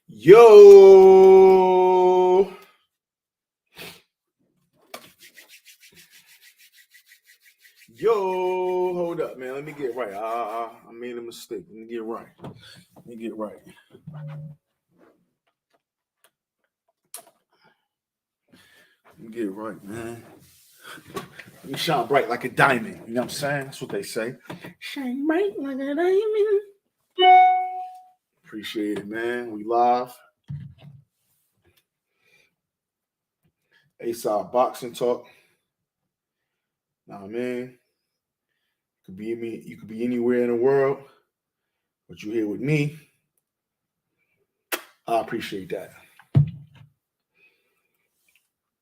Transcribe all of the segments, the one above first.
Yo, hold up, man. Let me get right. I made a mistake. Let me get right. Let me get right. Let me get right, man. Let me shine bright like a diamond. You know what I'm saying? That's what they say. Shine bright like a diamond. Appreciate it, man. We live. A-side boxing talk. Nah, man. You could be anywhere in the world, but you here with me. I appreciate that.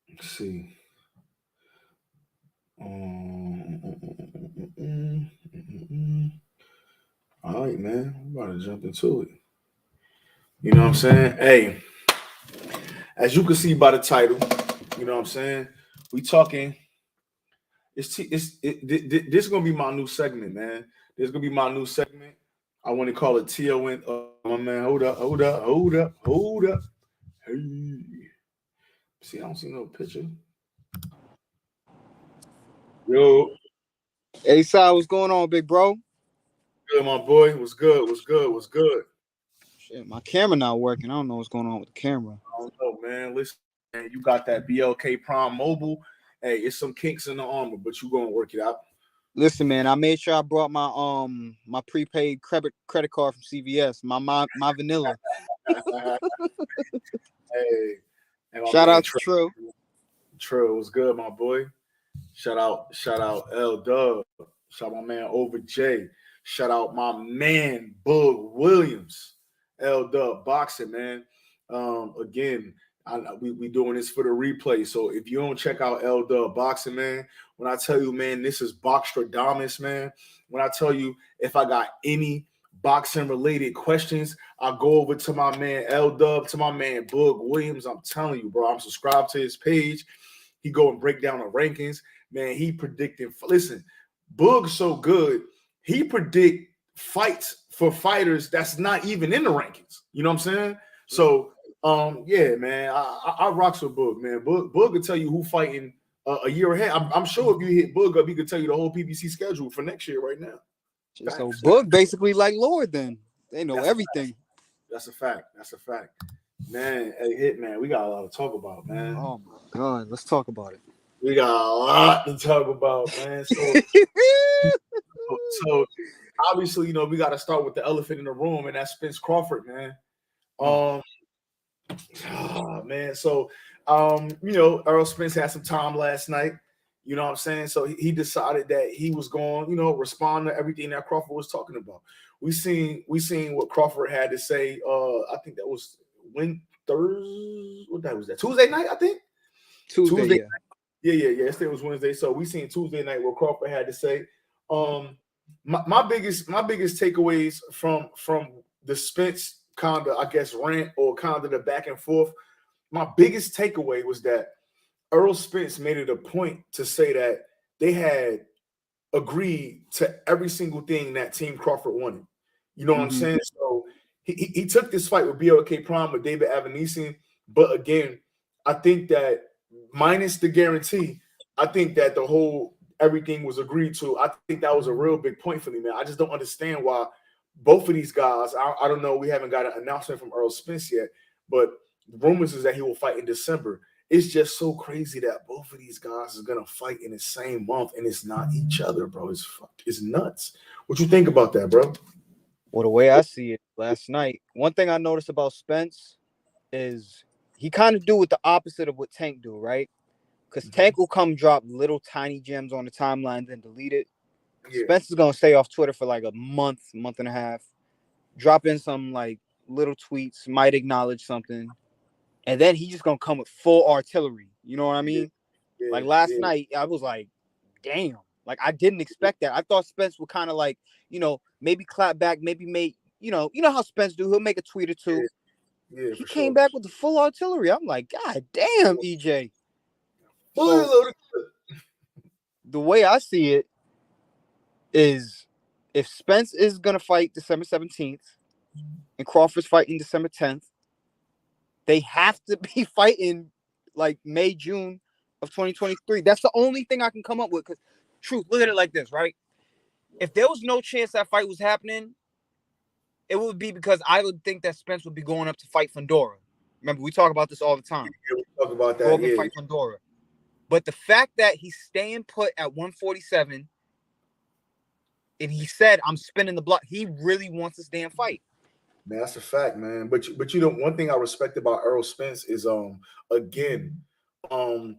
Let's see. All right, man. I'm about to jump into it. You know what I'm saying? Hey, as you can see by the title, you know what I'm saying? We talking. This is gonna be my new segment, man. This is gonna be my new segment. I want to call it T.O.N. My man, hold up. Hey, see, I don't see no picture. Yo, Hey, Si, what's going on, big bro? good, my boy. What's good? What's good? Shit, my camera not working. I don't know what's going on with the camera. I don't know, man. Listen, man, you got that BLK Prime Mobile. Hey, it's some kinks in the armor, but you gonna work it out. Listen, man, I made sure I brought my prepaid credit card from CVS, my vanilla. Hey, and my Shout man out to True. Trill was good, my boy. Shout out L Dub. Shout out my man Over J. Shout out my man Bug Williams. L Dub boxing, man. Again, we doing this for the replay. So if you don't check out L Dub boxing, man, when I tell you, man, this is Boxstradamus, man. When I tell you, if I got any boxing related questions, I go over to my man L Dub, to my man Bug Williams. I'm telling you, bro, I'm subscribed to his page. He go and break down the rankings. Man, he predicting. Listen, Boog's so good. He predict fights for fighters that's not even in the rankings. You know what I'm saying? So, yeah, man, I rocks with Boog, man. Boog could tell you who fighting a year ahead. I'm sure if you hit Boog up, he could tell you the whole PBC schedule for next year right now. So Book basically like Lord. Then they know everything. That's a fact. Man, hey, hit man, we got a lot to talk about, man. Oh my God, let's talk about it. We got a lot to talk about, man. So obviously, you know, we got to start with the elephant in the room, and that's Spence Crawford, man. Man. So, you know, Errol Spence had some time last night. You know what I'm saying? So he decided that he was going, you know, respond to everything that Crawford was talking about. We seen what Crawford had to say. I think that was Thursday. What day was that? Tuesday night, I think. Tuesday. Yeah. Yesterday was Wednesday. So we seen Tuesday night what Crawford had to say. My biggest takeaways from the Spence kind of, I guess, rant or kind of the back and forth. My biggest takeaway was that Errol Spence made it a point to say that they had agreed to every single thing that Team Crawford wanted. You know what I'm saying? So he took this fight with BLK Prime with David Avanesian, but again, I think that minus the guarantee, I think that the whole everything was agreed to. I think that was a real big point for me, man. I just don't understand why both of these guys. I don't know. We haven't got an announcement from Errol Spence yet, but the rumors is that he will fight in December. It's just so crazy that both of these guys is gonna fight in the same month and it's not each other, bro. It's nuts. What you think about that, bro? Well, the way I see it last night, one thing I noticed about Spence is he kind of do with the opposite of what Tank do, right? Because Tank will come drop little tiny gems on the timeline, then delete it. Yeah. Spence is gonna stay off Twitter for like a month and a half, drop in some like little tweets, might acknowledge something, and then he's just gonna come with full artillery. You know what I mean? Yeah. Like last night, I was like, damn. Like I didn't expect that. I thought Spence would kind of like, you know, maybe clap back, maybe make, you know how Spence do. He'll make a tweet or two. Yeah, he came back with the full artillery. I'm like, God damn, EJ. So, the way I see it is if Spence is gonna fight December 17th and Crawford's fighting December 10th, They have to be fighting like May, June of 2023. That's the only thing I can come up with. Because, truth, look at it like this, right? If there was no chance that fight was happening, it would be because I would think that Spence would be going up to fight Fundora. Remember, we talk about this all the time. Yeah, we talk about that. Go up and Yeah, fight Fundora. But the fact that he's staying put at 147, and he said, "I'm spinning the block," he really wants this damn fight. man, that's a fact, man. But you know, one thing I respect about Errol Spence is again, and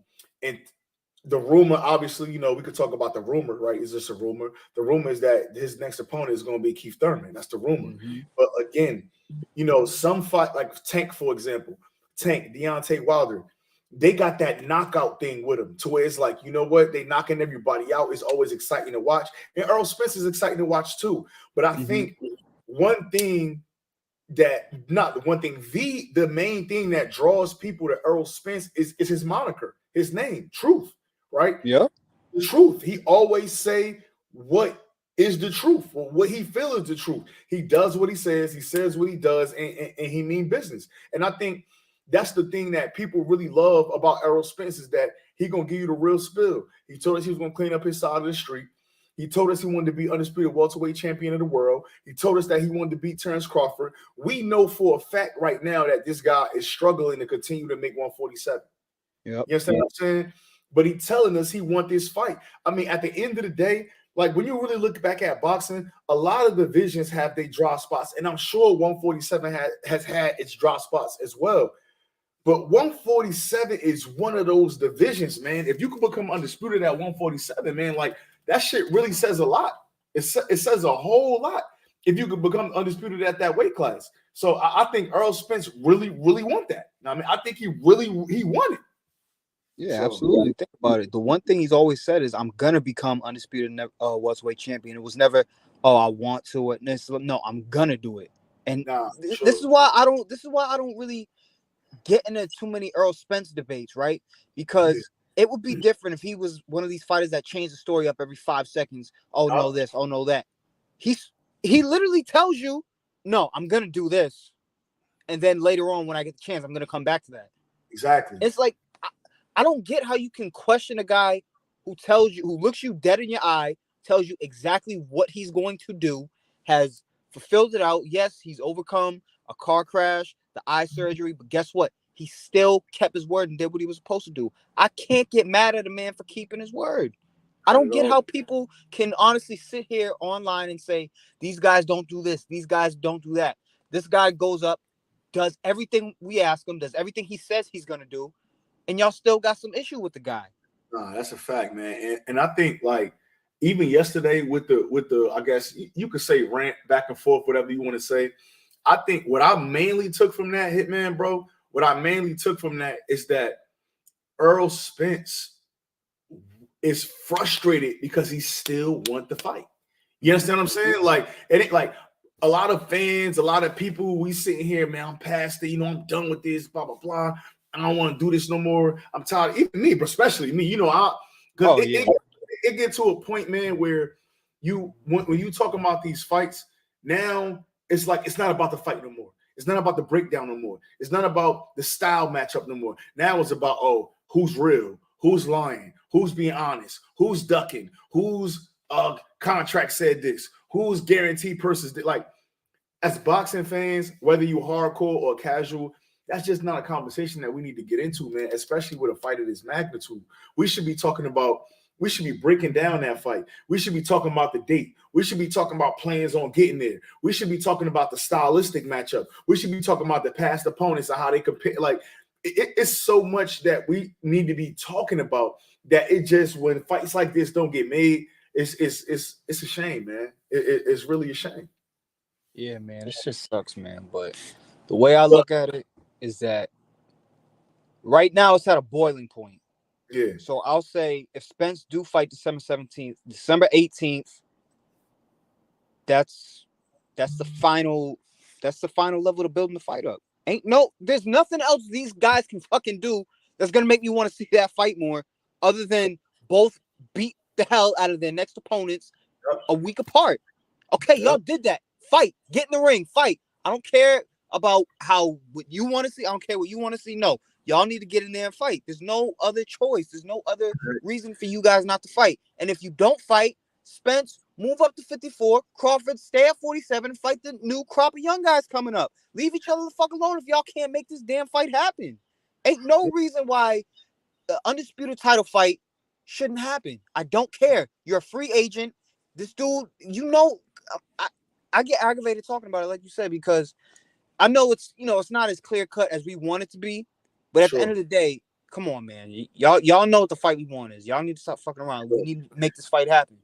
the rumor, obviously, you know, we could talk about the rumor, right? Is this a rumor? The rumor is that his next opponent is going to be Keith Thurman. That's the rumor. Mm-hmm. But again, you know, some fight like Tank, for example, Deontay Wilder, they got that knockout thing with them to where it's like, you know what, they knocking everybody out. It's always exciting to watch. And Errol Spence is exciting to watch too. But I think one thing that not the one thing, the main thing that draws people to Errol Spence is his moniker, his name, Truth, right? Yeah. The truth. He always say what is the truth, or what he feels is the truth. He does what he says what he does, and he mean business. And I think that's the thing that people really love about Errol Spence is that he gonna give you the real spill. He told us he was gonna clean up his side of the street. He told us he wanted to be undisputed welterweight champion of the world. He told us that he wanted to beat Terrence Crawford. We know for a fact right now that this guy is struggling to continue to make 147. Yep. You understand what I'm saying? But he's telling us he wants this fight. I mean, at the end of the day, like when you really look back at boxing, a lot of divisions have their drop spots. And I'm sure 147 has had its drop spots as well. But 147 is one of those divisions, man. If you can become undisputed at 147, man, like that shit really says a lot. It says a whole lot if you could become undisputed at that weight class. So I think Errol Spence really, really want that. I mean, I think he won it. Yeah, So, absolutely. Think about it. The one thing he's always said is, "I'm gonna become undisputed welterweight champion." It was never, "Oh, I want to." No, I'm gonna do it. And this is why I don't. This is why I don't really get into too many Errol Spence debates, right? Because it would be different if he was one of these fighters that change the story up every 5 seconds. Oh no, this. Oh no, that. He literally tells you, "No, I'm gonna do this," and then later on, when I get the chance, I'm gonna come back to that. Exactly. It's like I don't get how you can question a guy who looks you dead in your eye, tells you exactly what he's going to do, has fulfilled it out. Yes, he's overcome a car crash, the eye surgery, but guess what? He still kept his word and did what he was supposed to do. I can't get mad at a man for keeping his word. I don't get how people can honestly sit here online and say, these guys don't do this, these guys don't do that. This guy goes up, does everything we ask him, does everything he says he's going to do, and y'all still got some issue with the guy. Nah, that's a fact, man. And I think like even yesterday with the I guess you could say rant back and forth, whatever you want to say. I think what I mainly took from that, Hitman, bro, what I mainly took from that is that Errol Spence is frustrated because he still want the fight. You understand what I'm saying? Like, it ain't like a lot of fans, a lot of people, we sitting here, man, I'm past it, I'm done with this, blah, blah, blah. I don't want to do this no more. I'm tired. Even me, but especially me, it get to a point, man, where when you talk about these fights, now it's like it's not about the fight no more. It's not about the breakdown no more. It's not about the style matchup no more. Now it's about, who's real, who's lying, who's being honest, who's ducking, whose contract said this, who's guaranteed purses. Like, as boxing fans, whether you hardcore or casual, that's just not a conversation that we need to get into, man, especially with a fight of this magnitude. We should be breaking down that fight. We should be talking about the date. We should be talking about plans on getting there. We should be talking about the stylistic matchup. We should be talking about the past opponents and how they compare. Like, it's so much that we need to be talking about that it just, when fights like this don't get made, it's a shame, man. It's really a shame. Yeah, man, this just sucks, man. But the way I look at it is that right now it's at a boiling point. Yeah. So I'll say if Spence do fight December 17th, December 18th, that's the final level to building the fight up. There's nothing else these guys can fucking do that's gonna make me want to see that fight more, other than both beat the hell out of their next opponents a week apart. Okay, y'all did that. Fight. Get in the ring. Fight. I don't care about how what you want to see. I don't care what you want to see. No, y'all need to get in there and fight. There's no other choice. There's no other reason for you guys not to fight. And if you don't fight, Spence, move up to 54. Crawford, stay at 47 and fight the new crop of young guys coming up. Leave each other the fuck alone if y'all can't make this damn fight happen. Ain't no reason why the undisputed title fight shouldn't happen. I don't care. You're a free agent. This dude, I get aggravated talking about it, like you said, because I know it's not as clear cut as we want it to be, but at the end of the day, come on, man. Y'all know what the fight we want is. Y'all need to stop fucking around. We need to make this fight happen.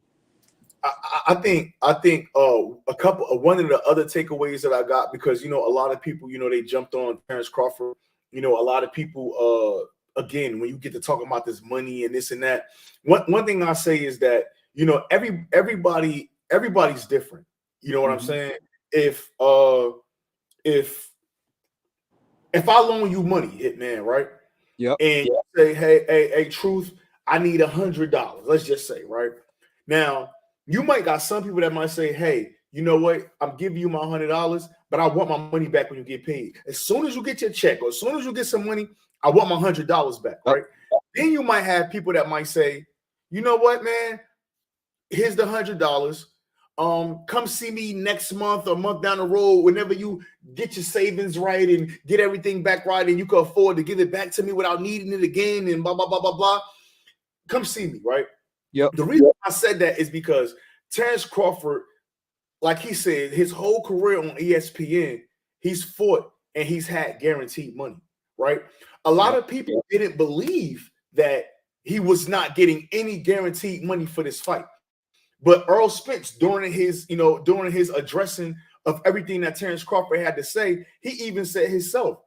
I think one of the other takeaways that I got, because a lot of people they jumped on Terrence Crawford. A lot of people again, when you get to talking about this money and this and that, one thing I say is that everybody's different. You know what I'm saying? If I loan you money, Hitman, right? Yep. And you say, hey, Truth, I need $100. Let's just say, right? Now, you might got some people that might say, hey, you know what? I'm giving you my $100, but I want my money back when you get paid. As soon as you get your check or as soon as you get some money, I want my $100 back, right? Then you might have people that might say, you know what, man? Here's the $100. Come see me next month or month down the road whenever you get your savings right and get everything back right and you can afford to give it back to me without needing it again and blah, blah, blah, blah, blah. Come see me, right? Yep. The reason I said that is because Terrence Crawford, like he said, his whole career on ESPN, he's fought and he's had guaranteed money, right? A lot of people didn't believe that he was not getting any guaranteed money for this fight. But Errol Spence, during his addressing of everything that Terrence Crawford had to say, he even said himself,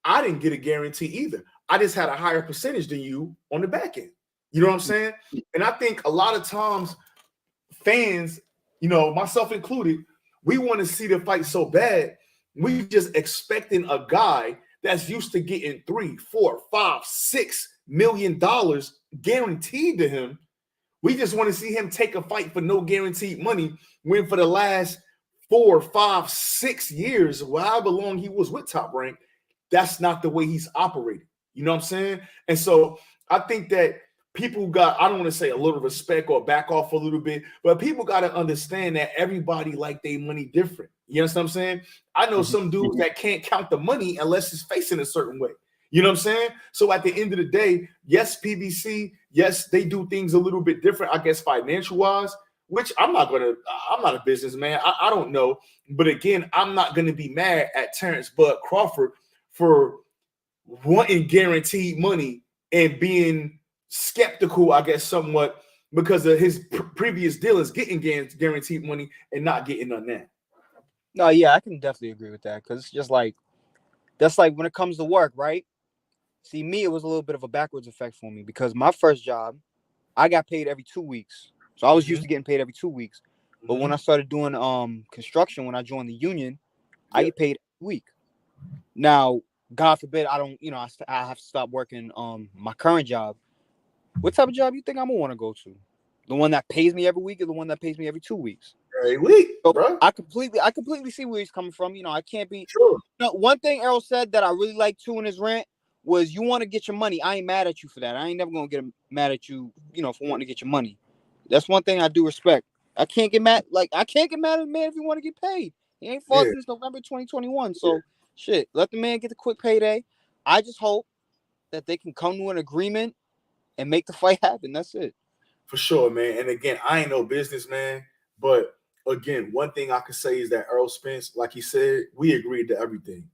I didn't get a guarantee either. I just had a higher percentage than you on the back end. You know what I'm saying? And I think a lot of times fans, myself included, we want to see the fight so bad. We just expecting a guy that's used to getting $3, $4, $5, $6 million guaranteed to him. We just want to see him take a fight for no guaranteed money when for the last 4, 5, 6 years, however long he was with Top Rank, that's not the way he's operating. You know what I'm saying? And so I think that people got, I don't want to say a little respect or back off a little bit, but people got to understand that everybody like their money different. You know what I'm saying? I know some dudes that can't count the money unless it's facing a certain way. You know what I'm saying? So at the end of the day, yes, PBC, yes, they do things a little bit different, I guess, financial wise, which I'm not a businessman. I don't know. But again, I'm not going to be mad at Terrence Bud Crawford for wanting guaranteed money and being skeptical, I guess, somewhat because of his previous dealings getting guaranteed money and not getting none that. No, yeah, I can definitely agree with that because it's just like, that's like when it comes to work, right? See, me, it was a little bit of a backwards effect for me because my first job, I got paid every 2 weeks. So I was used to getting paid every 2 weeks. But when I started doing construction, when I joined the union, I get paid every week. Now, God forbid, I don't, I have to stop working my current job. What type of job you think I'm gonna want to go to? The one that pays me every week or the one that pays me every 2 weeks? Every week, so bro. I completely see where he's coming from. I can't be sure. One thing Errol said that I really liked too in his rant was, you want to get your money. I ain't mad at you for that. I ain't never gonna get mad at you, for wanting to get your money. That's one thing I do respect. I can't get mad. I can't get mad at a man if you want to get paid. He ain't fought since November 2021. So shit, let the man get the quick payday. I just hope that they can come to an agreement and make the fight happen. That's it. For sure, man. And again, I ain't no businessman, but again, one thing I can say is that Errol Spence, like he said, we agreed to everything.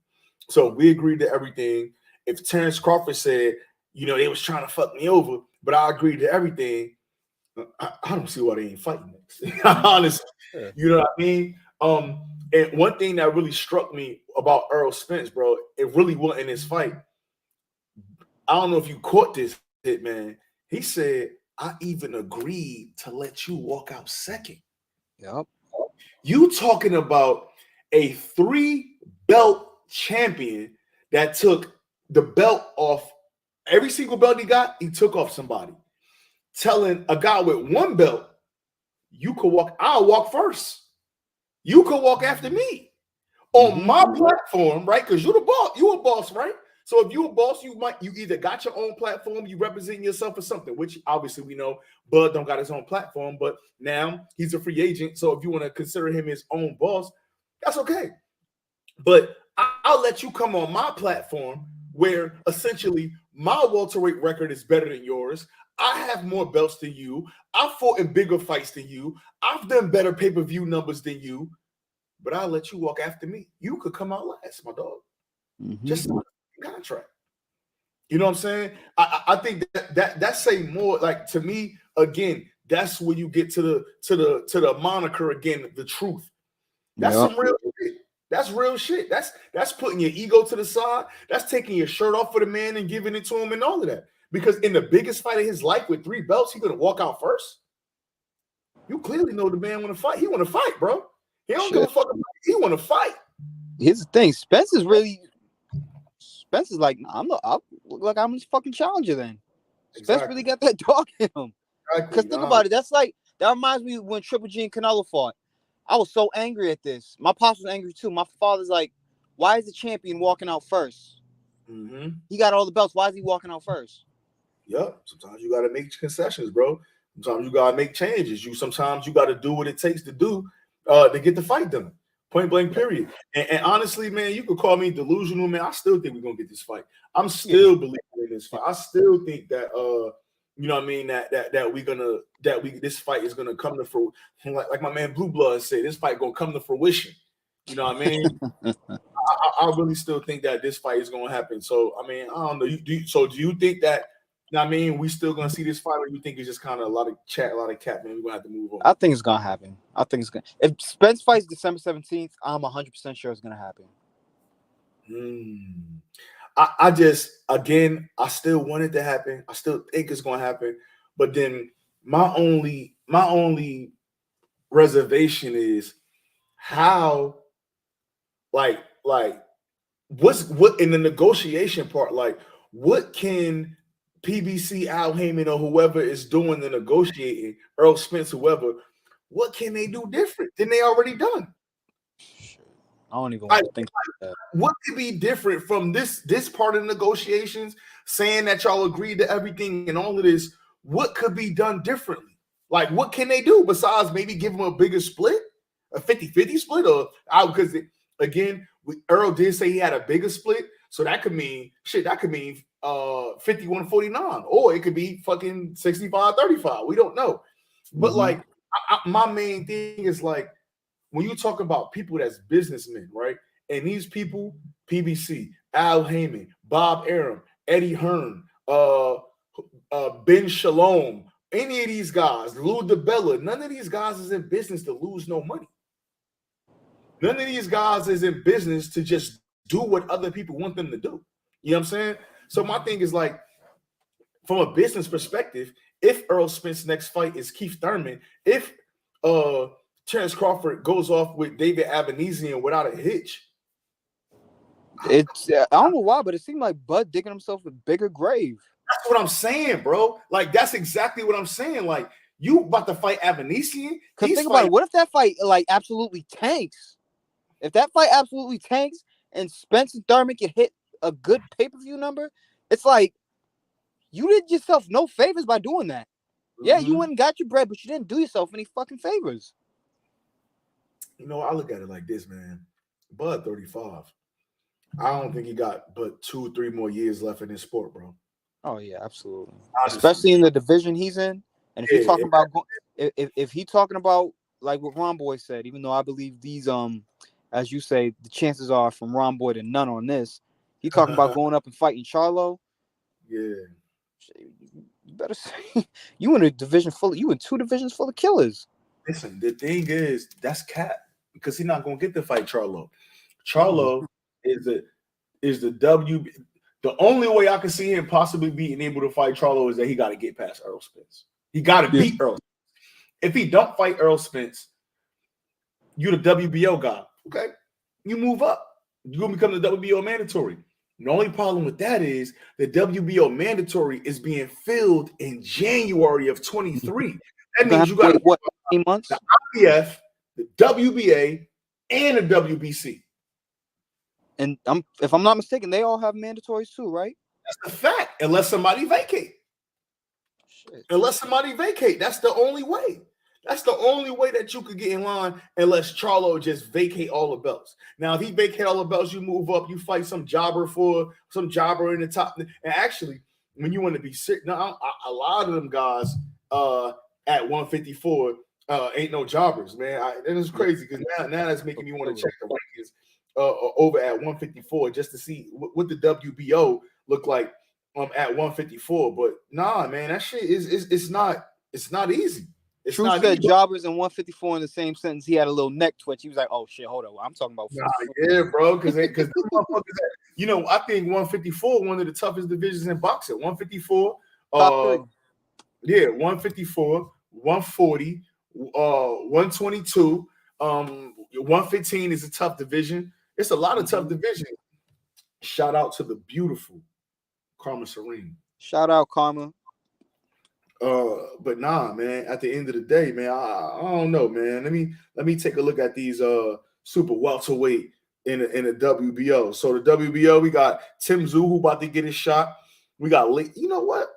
So we agreed to everything. If Terrence Crawford said, they was trying to fuck me over, but I agreed to everything, I don't see why they ain't fighting next. Honestly, you know what I mean? And one thing that really struck me about Errol Spence, bro, it really wasn't his fight. I don't know if you caught this, man. He said, I even agreed to let you walk out second. Yep. You talking about a 3-belt champion that took the belt off every single belt he got, he took off somebody. Telling a guy with 1 belt, you could walk, I'll walk first. You could walk after me. On my platform, right? Because you're the boss. You're a boss, right? So if you're a boss, you either got your own platform, you represent yourself or something, which obviously we know Bud don't got his own platform, but now he's a free agent. So if you want to consider him his own boss, that's okay. But I'll let you come on my platform where essentially my welterweight record is better than yours. I have more belts than you. I've fought in bigger fights than you. I've done better pay-per-view numbers than you. But I'll let you walk after me. You could come out last, my dog. Just sign a contract. You know what I'm saying? I think that say more like to me again. That's where you get to the moniker again. The truth. That's some real shit. That's real shit. That's putting your ego to the side. That's taking your shirt off for the man and giving it to him and all of that. Because in the biggest fight of his life with 3 belts, he's gonna walk out first. You clearly know the man want to fight. He want to fight, bro. He don't give a fuck about it. He want to fight. Here's the thing. Spence is like, I'm his fucking challenger then. Spence really got that dog in him. Because think about it. That's like, that reminds me when Triple G and Canelo fought. I was so angry at this. My pops was angry too. My father's like, why is the champion walking out first? He got all the belts. Why is he walking out first? Yep. Sometimes you got to make concessions, bro. Sometimes you got to make changes. Sometimes you got to do what it takes to do to get the fight done. Point blank, period. And honestly, man, you could call me delusional, man. I still think we're gonna get this fight. I'm still believing in this fight. I still think that you know what I mean, this fight is gonna come to fruition. Like my man Blue Blood said, this fight gonna come to fruition. You know what I mean? I really still think that this fight is gonna happen. So I mean, I don't know. Do you think that? I mean, we still gonna see this fight, or you think it's just kind of a lot of chat, a lot of cat, man? We're gonna have to move on. I think it's gonna happen. If Spence fights December 17th, I'm 100% sure it's gonna happen. I still want it to happen. I still think it's gonna happen. But then my only reservation is how, what in the negotiation part, like what can PBC, Al Heyman, or whoever is doing the negotiating, Errol Spence, whoever, what can they do different than they already done? I don't even want to think about that. What could be different from this part of the negotiations, saying that y'all agreed to everything and all of this? What could be done differently? Like, what can they do besides maybe give them a bigger split, a 50-50 split? Or because, again, Errol did say he had a bigger split, so that could mean 51-49, or it could be fucking 65-35. We don't know. But like, my main thing is like, when you talk about people that's businessmen, right? And these people, PBC, Al Heyman, Bob Arum, Eddie Hearn, Ben Shalom, any of these guys, Lou DiBella, none of these guys is in business to lose no money. None of these guys is in business to just do what other people want them to do. You know what I'm saying? So my thing is like, from a business perspective, if Errol Spence's next fight is Keith Thurman, if Terrence Crawford goes off with David Avenesian without a hitch, I don't know why, but it seemed like Bud digging himself a bigger grave. That's what I'm saying, bro. Like, that's exactly what I'm saying. Like, you about to fight Avenesian? Because think about it. What if that fight like absolutely tanks? If that fight absolutely tanks and Spence and Thurman can hit a good pay-per-view number, it's like you did yourself no favors by doing that. Yeah, you went and got your bread, but you didn't do yourself any fucking favors. You know, I look at it like this, man. Bud 35. I don't think he got but 2-3 more years left in this sport, bro. Oh yeah, absolutely. Honestly. Especially in the division he's in, and if you're talking about if he's talking about like what Ron Boy said, even though I believe these as you say, the chances are from Ron Boy to none on this. He talking about going up and fighting Charlo. Yeah. You better say you in a division full. You in 2 divisions full of killers. Listen, the thing is that's cap because he's not gonna get to fight Charlo. Charlo is the W. The only way I can see him possibly being able to fight Charlo is that he got to get past Errol Spence. He got to beat Errol Spence. If he don't fight Errol Spence, you're the WBO guy. Okay, you move up. You're gonna become the WBO mandatory. The only problem with that is the WBO mandatory is being filled in January of 23. That means you got what 8 months? The IBF, the WBA, and the WBC. And if I'm not mistaken, they all have mandatories too, right? That's a fact. Unless somebody vacate. Shit. Unless somebody vacate. That's the only way. That's the only way that you could get in line, unless Charlo just vacate all the belts. Now, if he vacate all the belts, you move up, you fight some jobber in the top. And actually, when you want to be sick, now a lot of them guys at 154 ain't no jobbers, man. That is crazy because now that's making me want to check the rankings over at 154 just to see what the WBO look like at 154. But nah, man, that shit it's not easy. It's True not said easy. jobbers and 154 in the same sentence. He had a little neck twitch. He was like, "Oh shit, hold on, I'm talking about." Yeah, bro, because motherfuckers, I think 154 one of the toughest divisions in boxing. 154, Top 3. Yeah, 154, 140, 122, 115 is a tough division. It's a lot of tough divisions. Shout out to the beautiful Karma Serene. Shout out Karma. But nah, man. At the end of the day, man, I don't know, man. Let me take a look at these super welterweight in the WBO. So the WBO, we got Tim Tszyu who about to get his shot. We got you know what?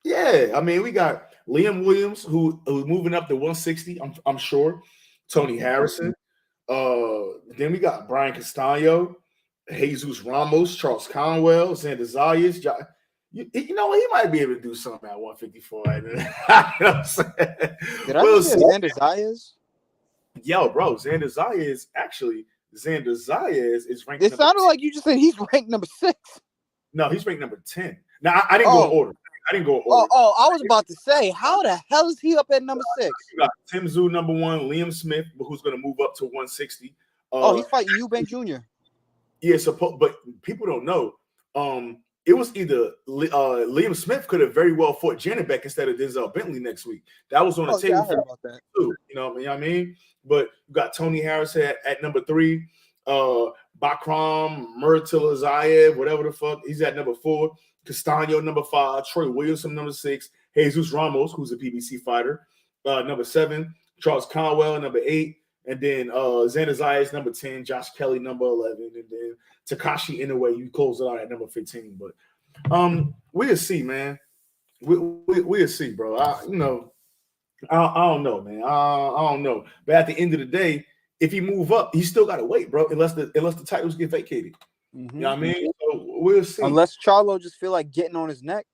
Yeah, I mean we got Liam Williams who's moving up to 160. I'm sure. Tony Harrison. Then we got Brian Castano, Jesus Ramos, Charles Conwell, Xander Zayas. You know what? He might be able to do something at 154. You know what I'm saying? Did I just say Xander Zayas? Yo, bro, Xander Zayas is ranked. It sounded like you just said he's ranked number 6. No, he's ranked number 10. Now I didn't go in order. I was about to say, how the hell is he up at number 6? You got Tim Tszyu number 1, Liam Smith, who's going to move up to 160. He's fighting Eubank Jr. Yeah, but people don't know. It was either Liam Smith could have very well fought Janibek instead of Denzel Bentley next week. That was on the table. Yeah, I heard about that too. You know what I mean? But you got Tony Harris at number 3, Bakram Murtalazayev, whatever the fuck, he's at number 4. Castano number 5, Troy Williamson number 6, Jesus Ramos, who's a PBC fighter, number 7, Charles Conwell number 8, and then Xander Zayas number 10, Josh Kelly number 11, and then Takashi Inoue, you close it out at number 15. But we'll see, man. We'll see, bro. I don't know, man. I don't know. But at the end of the day, if he move up, he still got to wait, bro. Unless the titles get vacated. Mm-hmm. You know what I mean? So we'll see. Unless Charlo just feel like getting on his neck.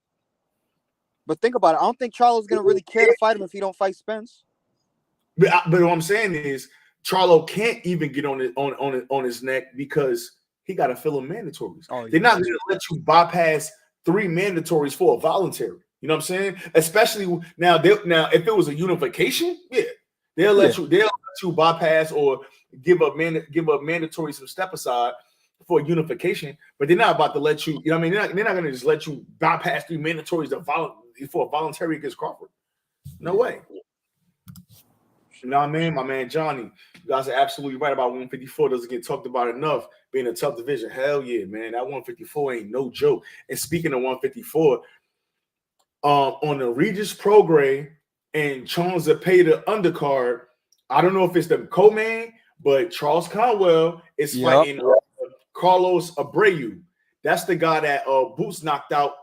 But think about it. I don't think Charlo's gonna really care to fight him if he don't fight Spence. But what I'm saying is, Charlo can't even get on his neck because he got to fill in mandatories. They're not going to let you bypass 3 mandatories for a voluntary. You know what I'm saying? Especially now. If it was a unification, yeah, they'll let you bypass or give up mandatory some step aside for unification. But they're not about to let you. You know what I mean? They're not going to just let you bypass 3 mandatories for a voluntary against Crawford. No way. You know what I mean? My man Johnny, you guys are absolutely right about 154. Doesn't get talked about enough being a tough division. Hell yeah, man. That 154 ain't no joke. And speaking of 154, on the Regis Prograis and Charles Zepeda undercard, I don't know if it's the co-main, but Charles Conwell is fighting Carlos Abreu. That's the guy that Boots knocked out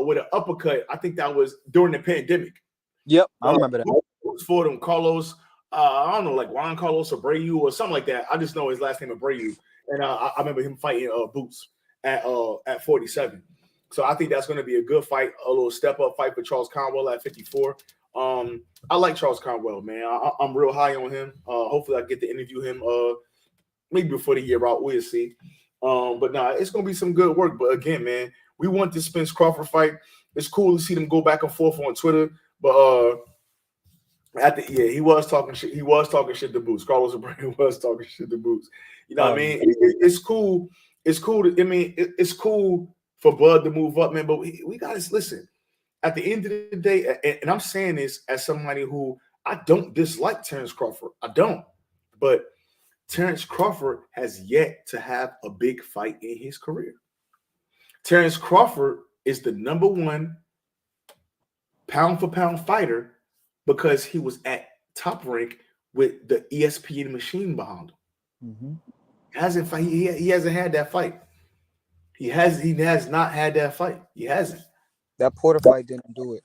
with an uppercut. I think that was during the pandemic. Yep, I remember that. Boots fought him, Carlos. I don't know, like Juan Carlos Abreu or something like that. I just know his last name Abreu, and I remember him fighting Boots at 47. So I think that's going to be a good fight, a little step up fight for Charles Conwell at 54. I like Charles Conwell, man. I'm real high on him. Hopefully, I get to interview him maybe before the year out. We'll see. But nah, it's going to be some good work. But again, man, we want this Spence Crawford fight. It's cool to see them go back and forth on Twitter, but he was talking shit. He was talking shit to Boots. Carlos Abreu was talking shit to Boots. You know what I mean? It's cool. It's cool. It's cool for Bud to move up, man. But we got to listen. At the end of the day, and I'm saying this as somebody who I don't dislike Terrence Crawford. I don't. But Terrence Crawford has yet to have a big fight in his career. Terrence Crawford is the number 1 pound for pound fighter because he was at top rank with the ESPN machine behind him. Mm-hmm. Hasn't fight. He hasn't had that fight. He has not had that fight. He hasn't. That Porter fight didn't do it.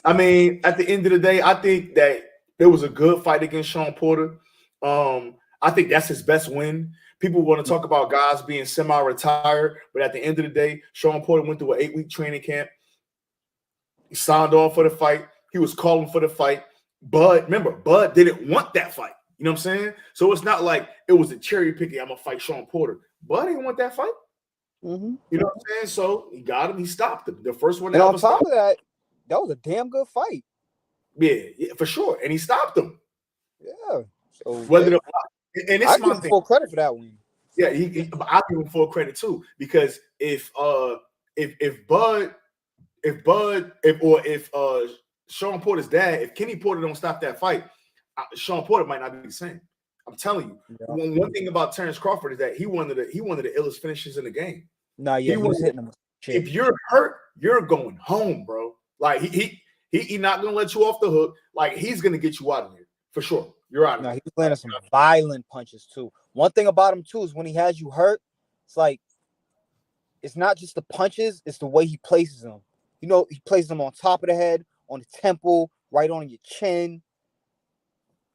I mean, at the end of the day, I think that there was a good fight against Sean Porter. I think that's his best win. People want to talk about guys being semi-retired, but at the end of the day, Sean Porter went through an 8-week training camp. He signed on for the fight. He was calling for the fight. Bud didn't want that fight. You know what I'm saying? So it's not like it was a cherry picking. I'm gonna fight Sean Porter. Bud didn't want that fight. Mm-hmm. You know what I'm saying? So he got him. He stopped him. The first one. And on top of that, that was a damn good fight. Yeah, for sure. And he stopped him. Yeah. So whether and I give him full credit for that win. Yeah, I give him full credit too, because if Sean Porter's dad, if Kenny Porter don't stop that fight, Sean Porter might not be the same. I'm telling you. Yeah. One thing about Terrence Crawford is that he one of the illest finishers in the game. No, yeah, he was hitting him. If you're hurt, you're going home, bro. Like he not gonna let you off the hook. Like he's gonna get you out of here for sure. You're out of here. He's landing some violent punches too. One thing about him too is when he has you hurt, it's like it's not just the punches, it's the way he places them. You know, he places them on top of the head, on the temple, right on your chin.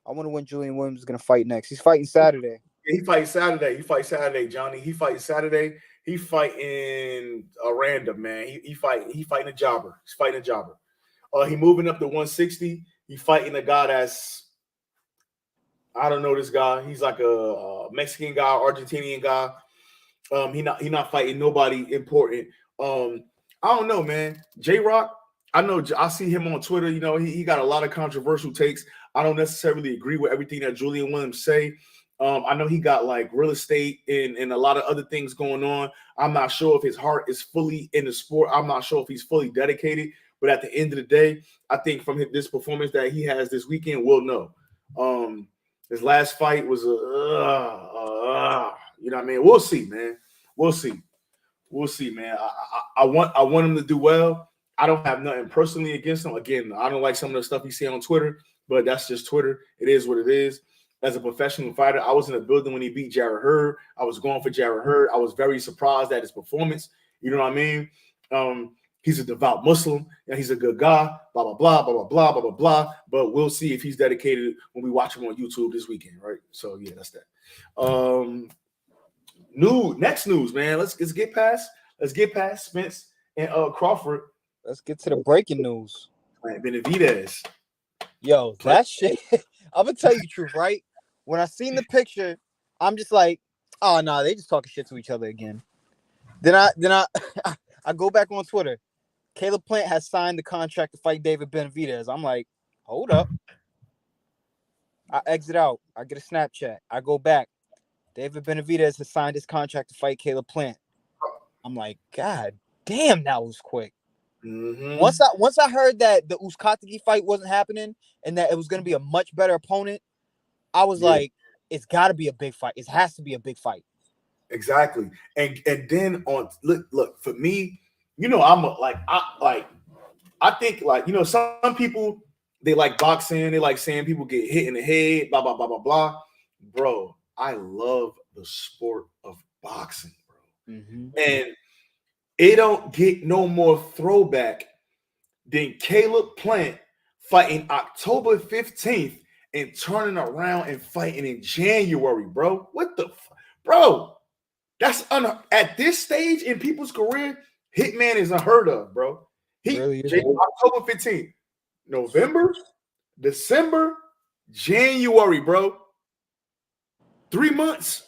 I wonder when Julian Williams is gonna fight next. He's fighting Saturday. Yeah, he fights Saturday, Johnny. He fights Saturday. He fighting a random man. He fighting a jobber. He's fighting a jobber. He moving up to 160. He fighting a guy that's, I don't know this guy. He's like a Mexican guy, Argentinian guy. He not fighting nobody important. I don't know, man. J-Rock, I see him on Twitter. You know, he got a lot of controversial takes. I don't necessarily agree with everything that Julian Williams say. I know he got like real estate and a lot of other things going on. I'm not sure if his heart is fully in the sport. I'm not sure if he's fully dedicated. But at the end of the day, I think from this performance that he has this weekend, we'll know. His last fight was you know what I mean? We'll see, man. We'll see, man. I want him to do well. I don't have nothing personally against him. Again, I don't like some of the stuff you see on Twitter, but that's just Twitter. It is what it is. As a professional fighter, I was in the building when he beat Jarrett Hurd. I was going for Jarrett Hurd. I was very surprised at his performance. You know what I mean? He's a devout Muslim and he's a good guy, blah, blah, blah, blah, blah, blah, blah, blah. But we'll see if he's dedicated when we watch him on YouTube this weekend, right? So, yeah, that's that. Next news, man. Let's get past Spence and Crawford. Let's get to the breaking news. Benavidez. Yo, that shit. I'm gonna tell you the truth, right? When I seen the picture, I'm just like, oh no, they just talking shit to each other again. Then I go back on Twitter. Caleb Plant has signed the contract to fight David Benavidez. I'm like, hold up. I exit out. I get a Snapchat. I go back. David Benavidez has signed his contract to fight Caleb Plant. I'm like, God damn, that was quick. Mm-hmm. Once I heard that the Uzcategui fight wasn't happening and that it was going to be a much better opponent, I was like, it's got to be a big fight. It has to be a big fight. Exactly. And then on look for me, you know, I think like, you know, some people, they like boxing, they like saying people get hit in the head, blah blah blah blah blah. Bro, I love the sport of boxing, bro. Mm-hmm. And it don't get no more throwback than Caleb Plant fighting October 15th and turning around and fighting in January, bro. What the bro? That's at this stage in people's career, Hitman is unheard of, bro. Really October 15th, November, December, January, bro. 3 months.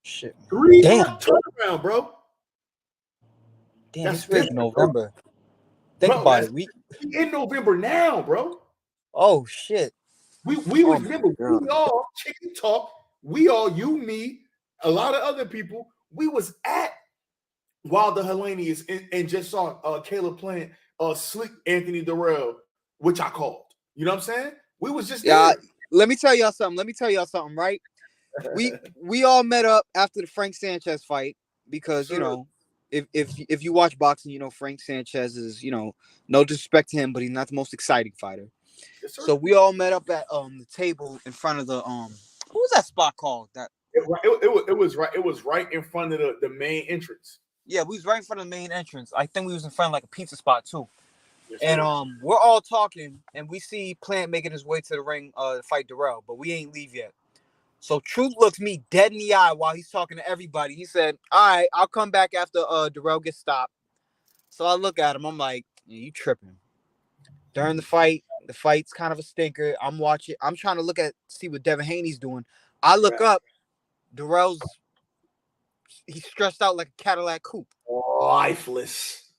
Shit. 3 months turnaround, bro. Damn, it's really November. Think about it. We in November now, bro. Oh shit. We remember we all chicken talk. We all, you, me, a lot of other people. We was at Wilder Helenius and just saw Caleb Plant slick Anthony Durrell, which I called. You know what I'm saying? We was just there. Let me tell y'all something. Right? We all met up after the Frank Sanchez fight because you know. If you watch boxing, you know Frank Sanchez is, you know, no disrespect to him, but he's not the most exciting fighter. Yes, so we all met up at the table in front of the what was that spot called? That It was right in front of the main entrance. Yeah, we was right in front of the main entrance. I think we was in front of like a pizza spot too. Yes, And sir. we're all talking, and we see Plant making his way to the ring to fight Darrell, but we ain't leave yet. So Truth looks me dead in the eye while he's talking to everybody. He said, "All right, I'll come back after Darrell gets stopped." So I look at him. I'm like, yeah, "You tripping?" During the fight's kind of a stinker. I'm watching. I'm trying to see what Devin Haney's doing. I look up. He's stressed out like a Cadillac coupe. Lifeless.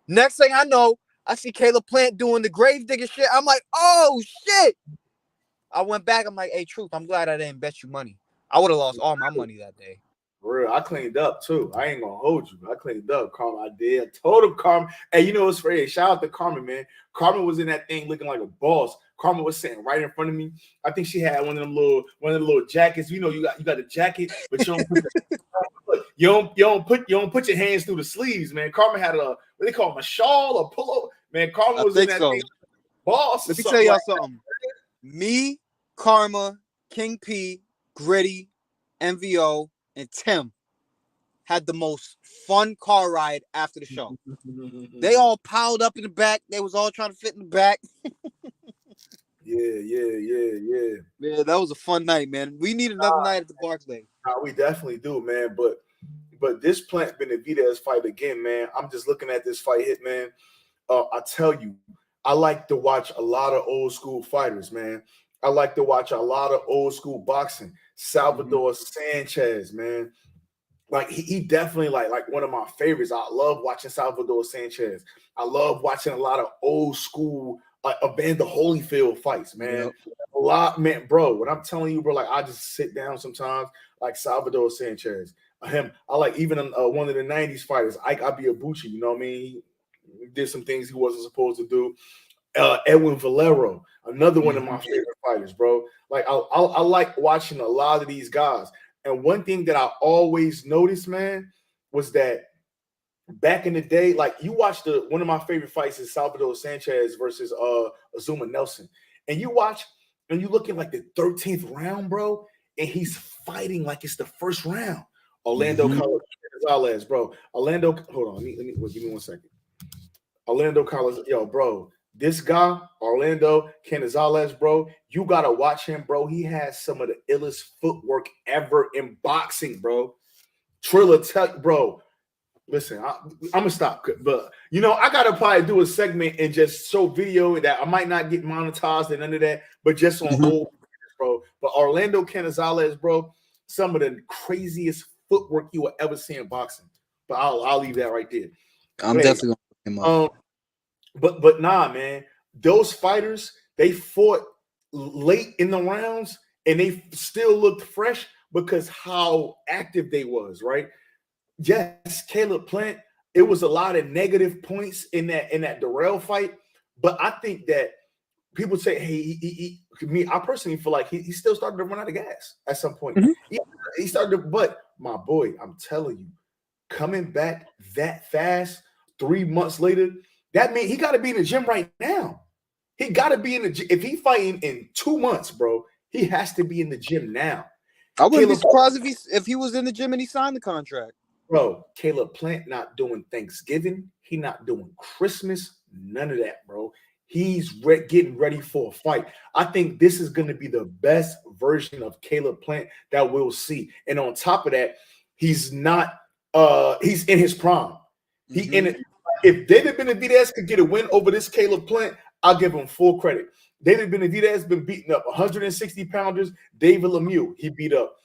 Next thing I know, I see Caleb Plant doing the gravedigger shit. I'm like, oh shit. I went back. I'm like, hey, Truth, I'm glad I didn't bet you money. I would have lost all my money that day. For real, I cleaned up too. I ain't gonna hold you. I cleaned up, Karma. I did. I told him, Karma. Hey, you know what's funny? Shout out to Karma, man. Karma was in that thing looking like a boss. Karma was sitting right in front of me. I think she had one of the little jackets. You know, you got the jacket, but you don't put your hands through the sleeves, man. Karma had what they call them, a shawl or pullover. Man, Karma was in that thing. Boss. Let me tell y'all something. Me, Karma, King P, Gritty, MVO, and Tim had the most fun car ride after the show. They all piled up in the back. They was all trying to fit in the back. Yeah. Man, that was a fun night, man. We need another night at the Barclay. We definitely do, man. But this Plant Benavidez fight again, man. I'm just looking at this fight hit, man. I tell you, I like to watch a lot of old school fighters, man. I like to watch a lot of old school boxing. Salvador Sanchez, man. Like he definitely like one of my favorites. I love watching Salvador Sanchez. I love watching a lot of old school Evander Holyfield fights, man. Yep. A lot, man, bro. What I'm telling you, bro, like I just sit down sometimes, like Salvador Sanchez. I like even one of the 90s fighters, Ike Abiabuchi, you know what I mean? He did some things he wasn't supposed to do. Edwin Valero, another one of my favorite fighters, bro. Like I like watching a lot of these guys. And one thing that I always noticed, man, was that back in the day, like you watched one of my favorite fights is Salvador Sanchez versus Azuma Nelson. And you watch and you look at like the 13th round, bro, and he's fighting like it's the first round. Orlando Gonzalez, bro. Hold on, give me 1 second. Orlando Carlos, yo, bro. This guy, Orlando Canizales, bro, you gotta watch him, bro. He has some of the illest footwork ever in boxing, bro. Trilla Tech, bro. Listen, I'm gonna stop, but you know, I gotta probably do a segment and just show video that I might not get monetized and none of that, but just on old, bro. But Orlando Canizales, bro, some of the craziest footwork you will ever see in boxing. But I'll leave that right there. I'm definitely gonna look him up. But nah, man, those fighters, they fought late in the rounds and they still looked fresh because how active they was, right? Yes, Caleb Plant, it was a lot of negative points in that Darrell fight, but I think that people say, hey, I personally feel like he still started to run out of gas at some point. He started to, but my boy, I'm telling you, coming back that fast 3 months later, that means he got to be in the gym right now. He got to be in the gym. If he fighting in 2 months, bro, he has to be in the gym now. I wouldn't be surprised if he was in the gym and he signed the contract. Bro, Caleb Plant not doing Thanksgiving. He not doing Christmas. None of that, bro. He's getting ready for a fight. I think this is going to be the best version of Caleb Plant that we'll see. And on top of that, he's not he's in his prime. He in it. If David Benavidez could get a win over this Caleb Plant, I'll give him full credit. David Benavidez has been beating up 160 pounders. David Lemieux, he beat up.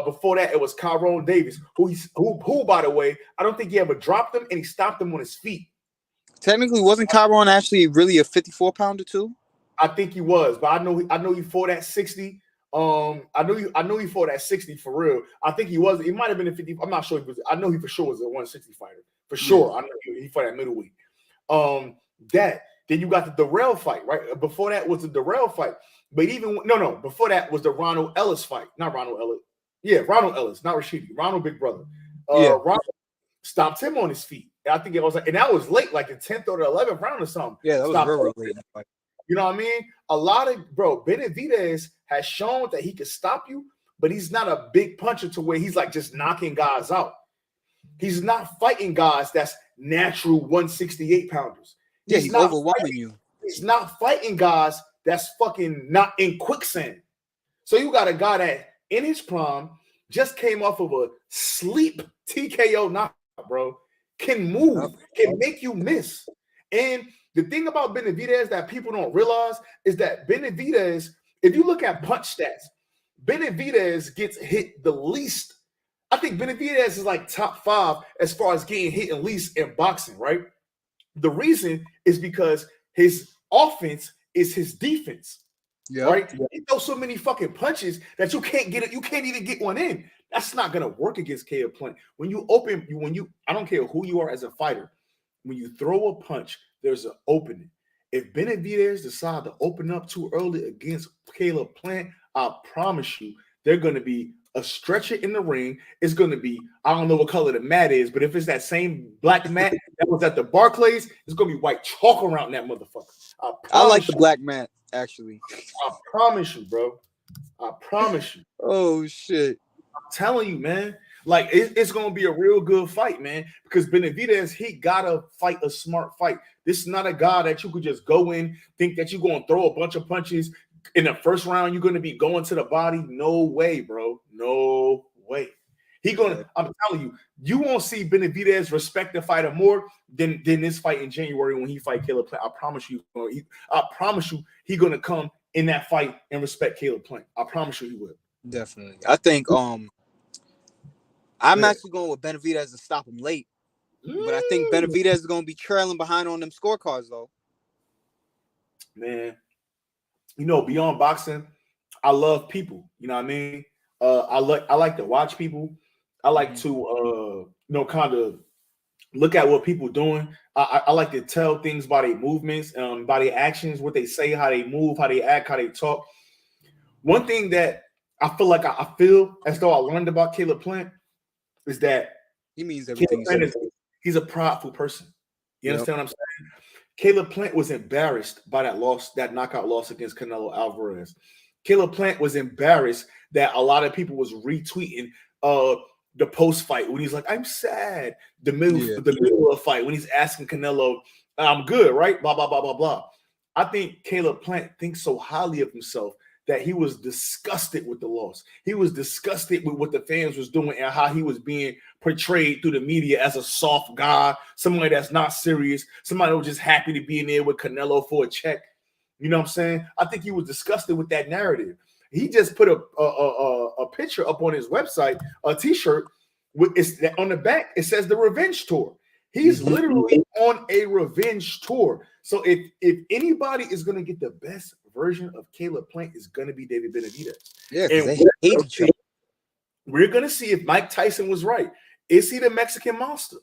Before that, it was Tyrone Davis, who, by the way, I don't think he ever dropped him, and he stopped him on his feet. Technically, wasn't Tyrone actually really a 54-pounder too? I think he was, but I know he fought at 60. I know he fought at 60 for real. I think he was. He might have been a 50. I'm not sure. I know he for sure was a 160 fighter for sure. I know he fought at middleweight. Then you got the Darrell fight, right? Before that was the Darrell fight, but before that was the Ronald Ellis fight. Not Ronald Ellis. Yeah, Ronald Ellis, not Rashidi. Ronald, big brother. Ronald stopped him on his feet. I think it was and that was late, like the 10th or the 11th round or something. Yeah, that was real late. You know what I mean? A lot of Benavidez has shown that he can stop you, but he's not a big puncher to where he's like just knocking guys out. He's not fighting guys that's natural 168 pounders. Yeah, he's not overwhelming you. He's not fighting guys that's fucking not in quicksand. So you got a guy that in his prime just came off of a sleep TKO knockout, bro. Can move, can make you miss. And the thing about Benavidez that people don't realize is that Benavidez, if you look at punch stats, Benavidez gets hit the least. I think Benavidez is like top 5 as far as getting hit at least in boxing, right? The reason is because his offense is his defense. Yep. Right? He throws so many fucking punches that you can't get it. You can't even get one in. That's not gonna work against Caleb Plant. When you I don't care who you are as a fighter. When you throw a punch, there's an opening. If Benavidez decide to open up too early against Caleb Plant, I promise you, they're gonna be a stretcher in the ring. It's going to be, I don't know what color the mat is, but if it's that same black mat that was at the Barclays, it's going to be white chalk around that motherfucker. I like the black mat, actually. I promise you, bro. I promise you. Oh, shit. I'm telling you, man. Like, it's going to be a real good fight, man, because Benavidez, he got to fight a smart fight. This is not a guy that you could just go in, think that you're going to throw a bunch of punches. In the first round, you're going to be going to the body. No way, bro. No way. I'm telling you, you won't see Benavidez respect the fighter more than this fight in January when he fight Caleb Plant. I promise you. I promise you, he's going to come in that fight and respect Caleb Plant. I promise you he will. Definitely. I think I'm actually going with Benavidez to stop him late. But I think Benavidez is going to be trailing behind on them scorecards, though. Man. You know, beyond boxing, I love people. You know what I mean? I like to watch people. I like to kind of look at what people doing. I like to tell things by their movements, by their actions, what they say, how they move, how they act, how they talk. One thing that I feel like I feel as though I learned about Caleb Plant is that he means everything. He's a prideful person. You understand what I'm saying? Caleb Plant was embarrassed by that knockout loss against Canelo Alvarez. Caleb Plant was embarrassed that a lot of people was retweeting the post fight when he's like, "I'm sad." The middle of the fight when he's asking Canelo, "I'm good, right?" Blah blah blah blah blah. I think Caleb Plant thinks so highly of himself that he was disgusted with the loss. He was disgusted with what the fans was doing and how he was being portrayed through the media as a soft guy, somebody that's not serious, somebody who was just happy to be in there with Canelo for a check. You know what I'm saying? I think he was disgusted with that narrative. He just put a picture up on his website, a T-shirt. On the back, it says the Revenge Tour. He's literally on a revenge tour. So if anybody is going to get the best version of Caleb Plant, is going to be David Benavidez. Yeah, and they hate each other. We're going to see if Mike Tyson was right. Is he the Mexican monster?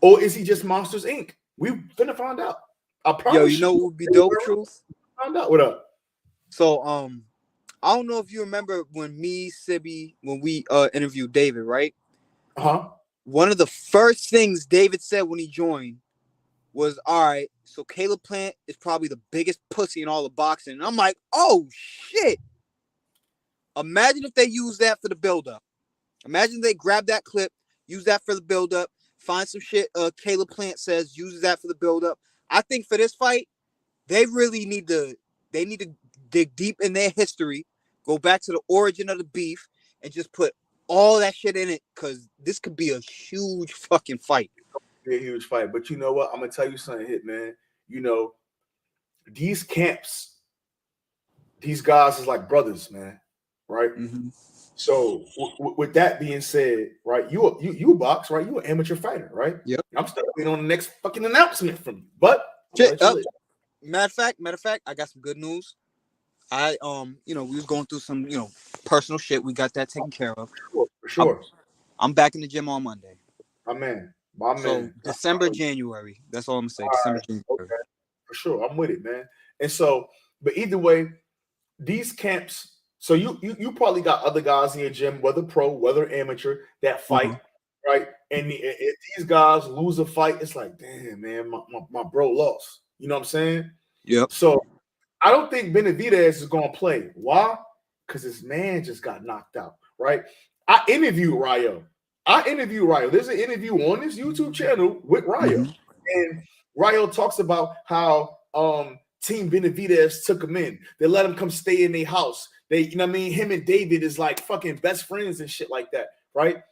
Or is he just Monsters, Inc.? We're going to find out. I promise you. Yo, you know what would be dope, Truth? Find out. What up? So, I don't know if you remember when when we interviewed David, right? Uh-huh. One of the first things David said when he joined was, all right, so Caleb Plant is probably the biggest pussy in all of boxing. And I'm like, oh, shit. Imagine if they use that for the build-up. Imagine they grab that clip, use that for the build-up, find some shit Caleb Plant says, uses that for the build-up. I think for this fight, they really need to dig deep in their history, go back to the origin of the beef, and just put all that shit in it, because this could be a huge fucking fight. Be a huge fight. But you know what? I'm going to tell you something, Hitman. You know, these camps, these guys is like brothers, man. Right? Mm-hmm. So with that being said, right, you box, right? You an amateur fighter, right? Yep. I'm still waiting on the next fucking announcement from you. But matter of fact, I got some good news. We was going through some, personal shit. We got that taken care of. For sure. I'm back in the gym on Monday. My man. So December, January. That's all I'm gonna say. December, January. Okay. For sure. I'm with it, man. And so, but either way, these camps. So you probably got other guys in your gym, whether pro, whether amateur, that fight, right? And if these guys lose a fight, it's like, damn, man, my bro lost. You know what I'm saying? Yep. So I don't think Benavidez is going to play. Why? Because his man just got knocked out. right? I interviewed Ryo. There's an interview on this YouTube channel with Ryo. Mhm. And Ryo talks about how Team Benavidez took him in. They let him come stay in their house. They, you know what I mean? Him and David is like fucking best friends and shit like that, right?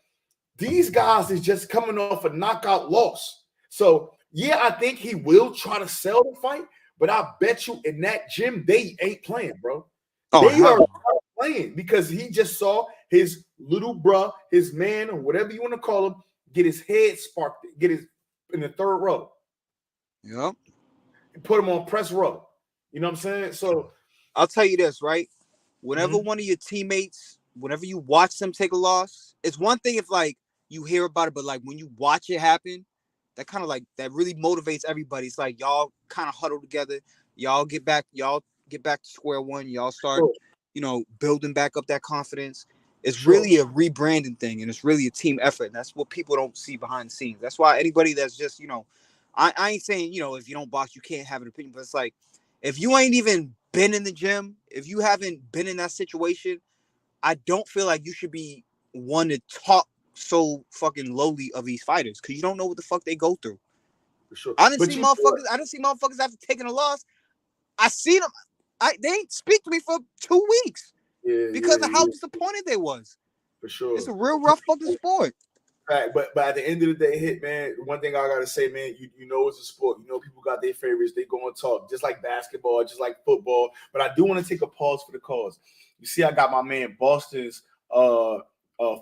These guys is just coming off a knockout loss. So, yeah, I think he will try to sell the fight, but I bet you in that gym, they ain't playing, bro. Oh, They are hell. playing because he just saw his little bruh, his man, or whatever you want to call him, get his head sparked, get his in the third row. Yep. Put him on press row. You know what I'm saying? So I'll tell you this, right? Whenever one of your teammates, whenever you watch them take a loss, it's one thing if like you hear about it, but like when you watch it happen, that kind of like that really motivates everybody. It's like y'all kind of huddle together, y'all get back to square one, y'all start, sure, building back up that confidence. It's sure. really a rebranding thing, and it's really a team effort. And that's what people don't see behind the scenes. That's why anybody that's just, I ain't saying, if you don't box, you can't have an opinion, but it's like if you ain't even been in the gym, if you haven't been in that situation, I don't feel like you should be one to talk so fucking lowly of these fighters because you don't know what the fuck they go through. For sure. I didn't But see motherfuckers after taking a loss. I seen them. They ain't speak to me for 2 weeks because of how disappointed they was. For sure. It's a real rough fucking sport. Right, but at the end of the day, hit man. One thing I gotta say, man, you know it's a sport. You know people got their favorites. They go and talk, just like basketball, just like football. But I do want to take a pause for the cause. You see, I got my man Boston's.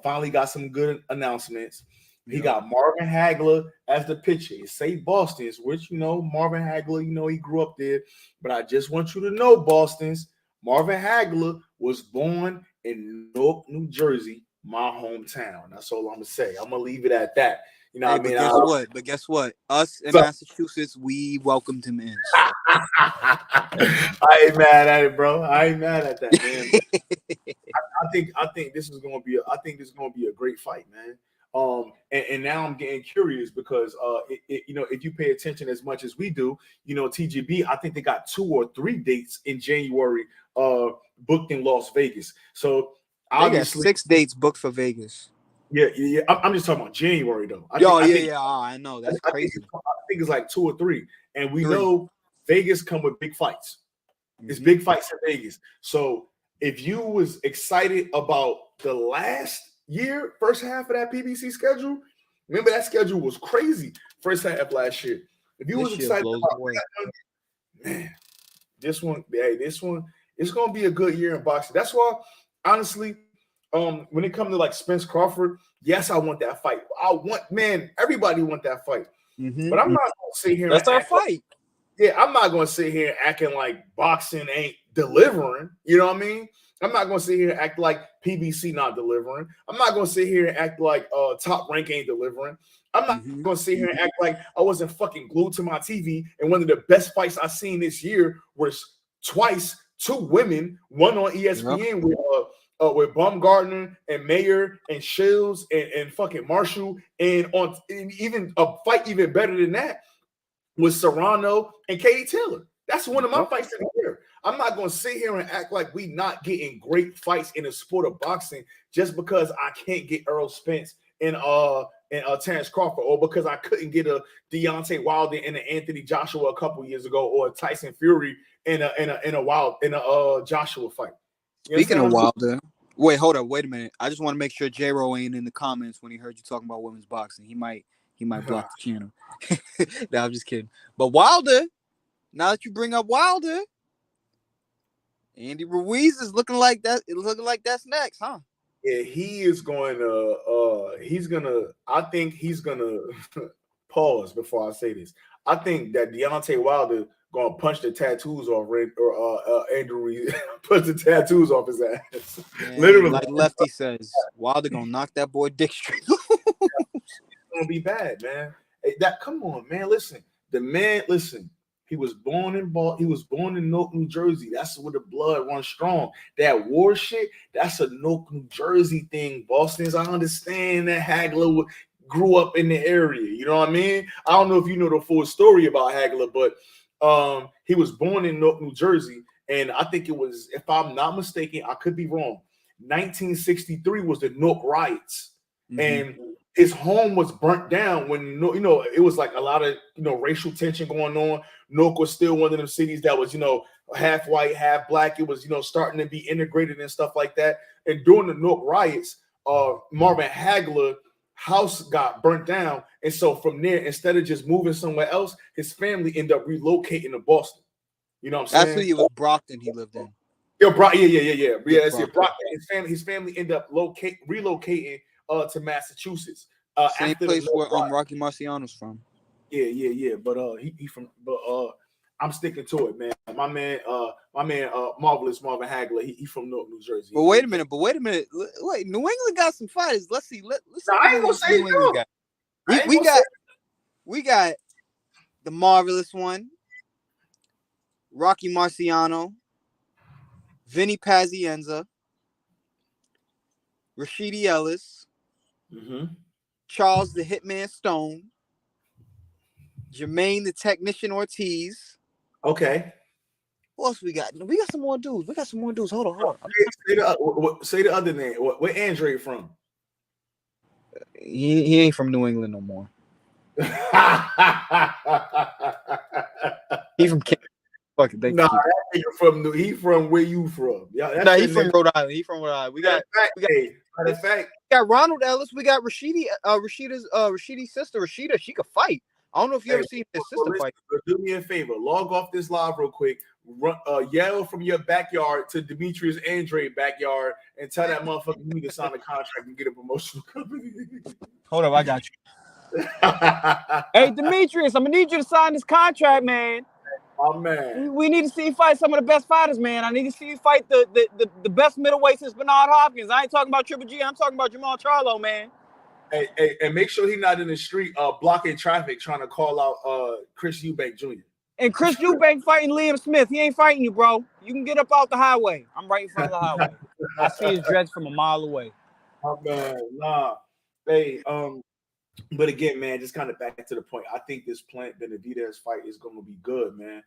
Finally got some good announcements. He got Marvin Hagler as the pitcher. It say Boston's, which Marvin Hagler. He grew up there. But I just want you to know, Boston's Marvin Hagler was born in Newark, New Jersey, my hometown. That's all I'm gonna say. I'm gonna leave it at that. You know what I mean? But guess what? Us in Massachusetts, we welcomed him in. So. I ain't mad at it, bro. I ain't mad at that, man. I think this is gonna be a great fight, man. And now I'm getting curious because if you pay attention as much as we do, TGB, I think they got 2 or 3 dates in January booked in Las Vegas. So they got 6 dates booked for Vegas. Yeah. I'm just talking about January though. I know that's crazy. I think it's like 2 or 3, and we know Vegas come with big fights. It's big fights in Vegas. So if you was excited about the last year, first half of that PBC schedule, remember that schedule was crazy. First half last year. If you was excited about that, man, this one, it's gonna be a good year in boxing. That's why, honestly, when it comes to like Spence Crawford, yes, I want that fight. Everybody want that fight. But I'm not gonna sit here. That's our fight. I'm not gonna sit here acting like boxing ain't delivering. You know what I mean? I'm not gonna sit here and act like PBC not delivering. I'm not gonna sit here and act like Top Rank ain't delivering. I'm not gonna sit here and act like I wasn't fucking glued to my TV. And one of the best fights I seen this year was twice 2 women, one on ESPN with Baumgartner and Mayer and Shields and fucking Marshall, and even a fight even better than that was Serrano and Katie Taylor. That's one of my fights in the year. I'm not going to sit here and act like we not getting great fights in the sport of boxing just because I can't get Errol Spence and Terrence Crawford, or because I couldn't get a Deontay Wilder and an Anthony Joshua a couple years ago, or a Tyson Fury in a Joshua fight. Speaking of Wilder, wait a minute. I just want to make sure J-Ro ain't in the comments when he heard you talking about women's boxing. He might block the channel. No, I'm just kidding. But Wilder, now that you bring up Wilder, Andy Ruiz is looking like that. It's looking like that's next, huh? Yeah, he is going to. I think he's gonna pause before I say this. I think that Deontay Wilder gonna punch the tattoos off, or Andrew Ruiz punch the tattoos off his ass. Man, literally, like Lefty says, Wilder gonna knock that boy dick straight. It's gonna be bad, man. Come on, man. Listen, he was born in Newark, New Jersey. That's where the blood runs strong. That war shit, that's a Newark, New Jersey thing. Boston's, I understand that Hagler grew up in the area. You know what I mean? I don't know if you know the full story about Hagler, but he was born in Newark, New Jersey. And I think it was, if I'm not mistaken, I could be wrong. 1963 was the Newark riots, Mhm. and his home was burnt down when it was like a lot of racial tension going on. Newark was still one of them cities that was half white, half black. It was starting to be integrated and stuff like that. And during the Newark riots, Marvin Hagler house got burnt down, and so from there, instead of just moving somewhere else, his family ended up relocating to Boston. You know what I'm That's saying? who he was. Brockton. He lived in. Yeah. That's it. Brockton. His family ended up relocating to Massachusetts. Same After place the where Rocky Marciano's from. Yeah. But he from I'm sticking to it, man. My man, Marvelous Marvin Hagler. He from Newark, New Jersey. But wait a minute. Wait, New England got some fighters. Let's see. Let's see. I ain't gonna say New England got. We got the Marvelous One, Rocky Marciano, Vinny Pazienza, Rashidi Ellis, Charles the Hitman Stone, Jermaine the Technician Ortiz. Okay. Who else we got? We got some more dudes. Hold on. Say the other name. Where Andre from? He ain't from New England no more. He from Kansas. Fuck it. Nah, that nigga he from where you from? Yeah, he from Rhode Island. We got Ronald Ellis. We got Rashidi's sister. Rashida, she could fight. I don't know if you ever seen his sister fight. Do me a favor. Log off this live real quick. Yell from your backyard to Demetrius Andre backyard and tell that motherfucker you need to sign a contract and get a promotional company. Hold up, I got you. Hey, Demetrius, I'm gonna need you to sign this contract, man. Oh man, we need to see you fight some of the best fighters, man. I need to see you fight the best middleweight since Bernard Hopkins. I ain't talking about Triple G. I'm talking about Jamal Charlo, man. Hey, and make sure he's not in the street blocking traffic trying to call out Chris Eubank Jr. And Chris Eubank fighting Liam Smith. He ain't fighting you, bro. You can get up out the highway. I'm right in front of the highway. I see his dreads from a mile away. Oh man, nah. Hey, but again, man, just kind of back to the point. I think this Plant Benavidez fight is going to be good, man.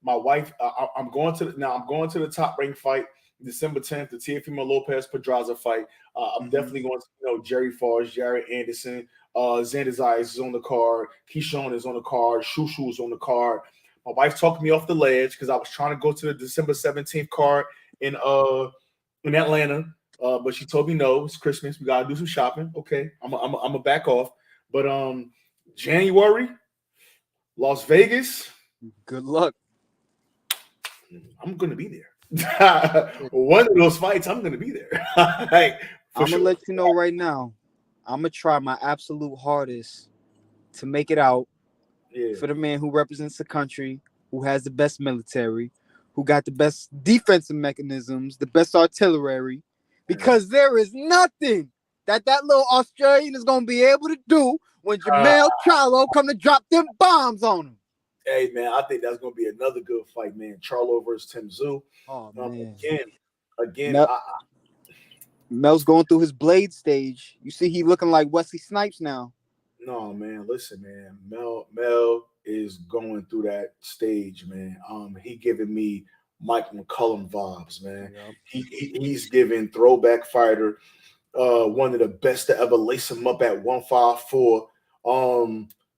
My wife, I'm going to the top ranked fight December 10th, the Teofimo Lopez Pedraza fight. I'm definitely going to Jerry Forrest, Jared Anderson, Xander Zayas is on the card, Keyshawn is on the card, Shushu is on the card. My wife talked me off the ledge because I was trying to go to the December 17th card in Atlanta. But she told me no, it's Christmas. We gotta do some shopping. Okay, I'm a back off. But January, Las Vegas. Good luck. I'm gonna be there. One of those fights, I'm gonna be there. I'm gonna let you know right now. I'm gonna try my absolute hardest to make it out for the man who represents the country, who has the best military, who got the best defensive mechanisms, the best artillery. Because there is nothing that little Australian is going to be able to do when Jamel Charlo come to drop them bombs on him. Hey, man, I think that's going to be another good fight, man. Charlo versus Tim Tszyu. Oh, man. Again. Mel's going through his blade stage. You see he looking like Wesley Snipes now. No, man. Listen, man. Mel is going through that stage, man. He giving me Mike McCullum vibes, man. Yep. He's giving throwback fighter, one of the best to ever lace him up at 154.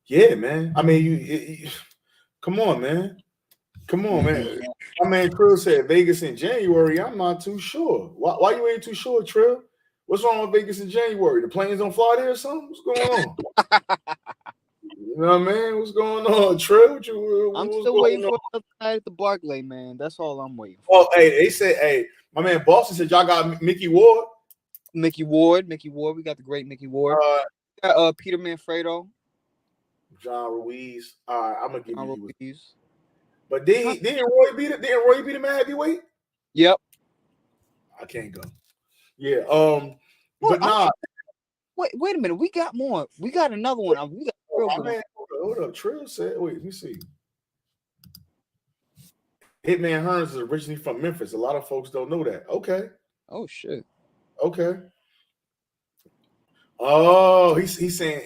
Yeah, man. I mean, you come on, man. My man Trill said Vegas in January. I'm not too sure. Why you ain't too sure, Trill? What's wrong with Vegas in January? The planes don't fly there or something? What's going on? You know what I mean? What's going on, Trill? I'm still waiting for another night at the Barclay, man. That's all I'm waiting for. Oh, hey, they said, hey, my man Boston said y'all got Mickey Ward. Mickey Ward. We got the great Mickey Ward. We got Peter Manfredo. John Ruiz. All right, I'm gonna give you Ruiz. But didn't Roy beat it? Didn't Roy beat him at heavyweight? Yep. I can't go. Yeah. But nah. Wait a minute. We got more. We got another one. We got hold up. Trill said, wait, let me see. Hitman Hearns is originally from Memphis. A lot of folks don't know that. Okay. Oh shit. Okay. Oh, he's saying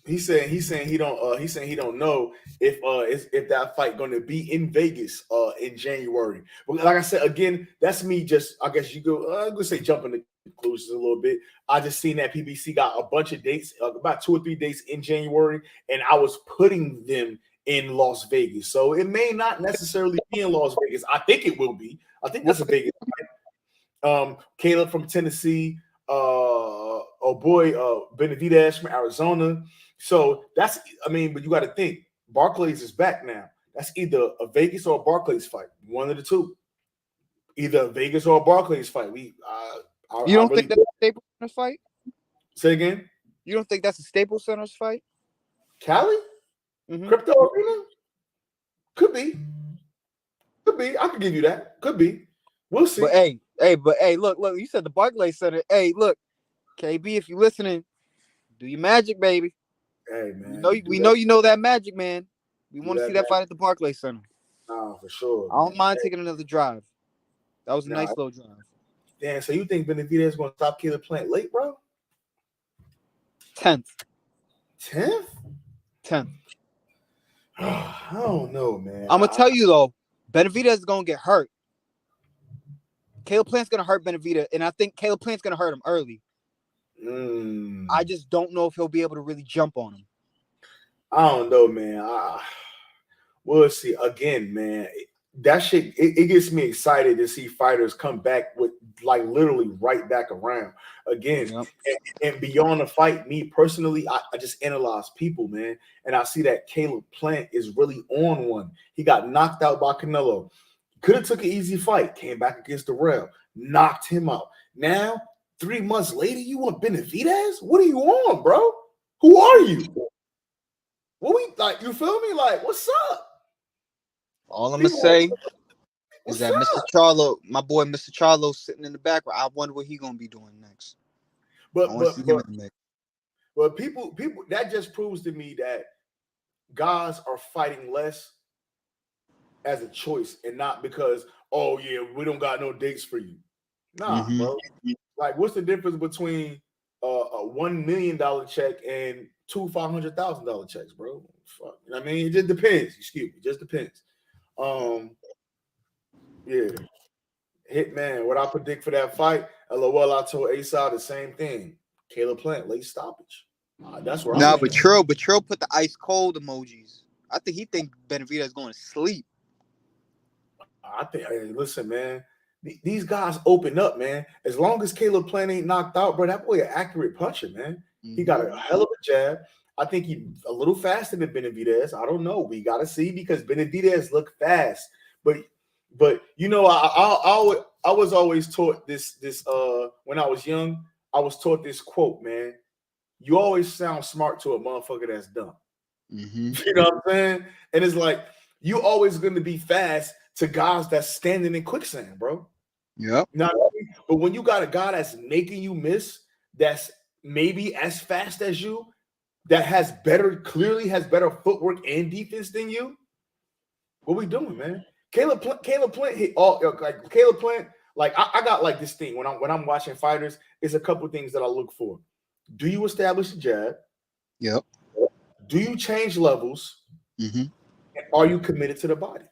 He's saying he don't know if that fight going to be in Vegas in January. But like I said again, that's me. Just I guess you go. I'm gonna say jumping to conclusions a little bit. I just seen that PBC got a bunch of dates, about 2 or 3 dates in January, and I was putting them in Las Vegas. So it may not necessarily be in Las Vegas. I think it will be. I think that's a Vegas. Caleb from Tennessee. Benavidez from Arizona. So that's, I mean, but you got to think Barclays is back now. That's either a Vegas or a Barclays fight. One of the two. Either a Vegas or a Barclays fight. You don't think that's a Staples Centers fight? Say again? You don't think that's a Staples Centers fight? Cali? Mm-hmm. Crypto Arena? Could be. Could be. I could give you that. Could be. We'll see. But hey, look, you said the Barclays Center. Hey, look, KB, if you're listening, do your magic, baby. Hey, man. We know you know that magic, man. We want to see that fight at the Barclays Center. Nah, for sure. I don't mind taking another drive. That was a nice little drive. Damn, so you think Benavidez is going to stop Caleb Plant late, bro? 10th. 10th? 10th. I don't know, man. I'm going to tell you, though, Benavidez is going to get hurt. Caleb Plant's going to hurt Benavidez, and I think Caleb Plant's going to hurt him early. I just don't know if he'll be able to really jump on him. I don't know, man. We'll see. Again, man, that shit, it gets me excited to see fighters come back with, like, literally right back around again. Yep. And beyond the fight, me personally, I just analyze people, man. And I see that Caleb Plant is really on one. He got knocked out by Canelo. Could have took an easy fight. Came back against Errol. Knocked him out. Now, 3 months later, you want Benavidez? What are you on, bro? Who are you? What we like? You feel me? Like, what's up? All I'm gonna say is that Mr. Charlo, my boy Mr. Charlo, sitting in the background. I wonder what he's gonna be doing next. But people, that just proves to me that guys are fighting less as a choice and not because, oh yeah, we don't got no dates for you. Nah, bro. Like, what's the difference between a $1 million check and 2 $500,000 checks, bro? Fuck. I mean, it just depends. Excuse me, it just depends. Yeah. Hitman, what I predict for that fight? LOL, I told ASI the same thing. Caleb Plant, late stoppage. That's where I'm but Trill put the ice cold emojis. I think he think Benavidez is going to sleep. I think, hey, listen, man. These guys open up, man. As long as Caleb Plant ain't knocked out, bro, that boy an accurate puncher, man. He got a hell of a jab. I think he's a little faster than Benavidez. I don't know. We got to see because Benavidez look fast. But you know, I was always taught this when I was young. I was taught this quote, man. You always sound smart to a motherfucker that's dumb. You know what I'm saying? And it's like you always going to be fast to guys that's standing in quicksand, bro. Yeah. But when you got a guy that's making you miss, that's maybe as fast as you, that clearly has better footwork and defense than you, what we doing, man? Caleb Plant hit all like Caleb Plant. Like I got like this thing when I'm watching fighters. It's a couple things that I look for. Do you establish a jab? Yep. Do you change levels? And are you committed to the body?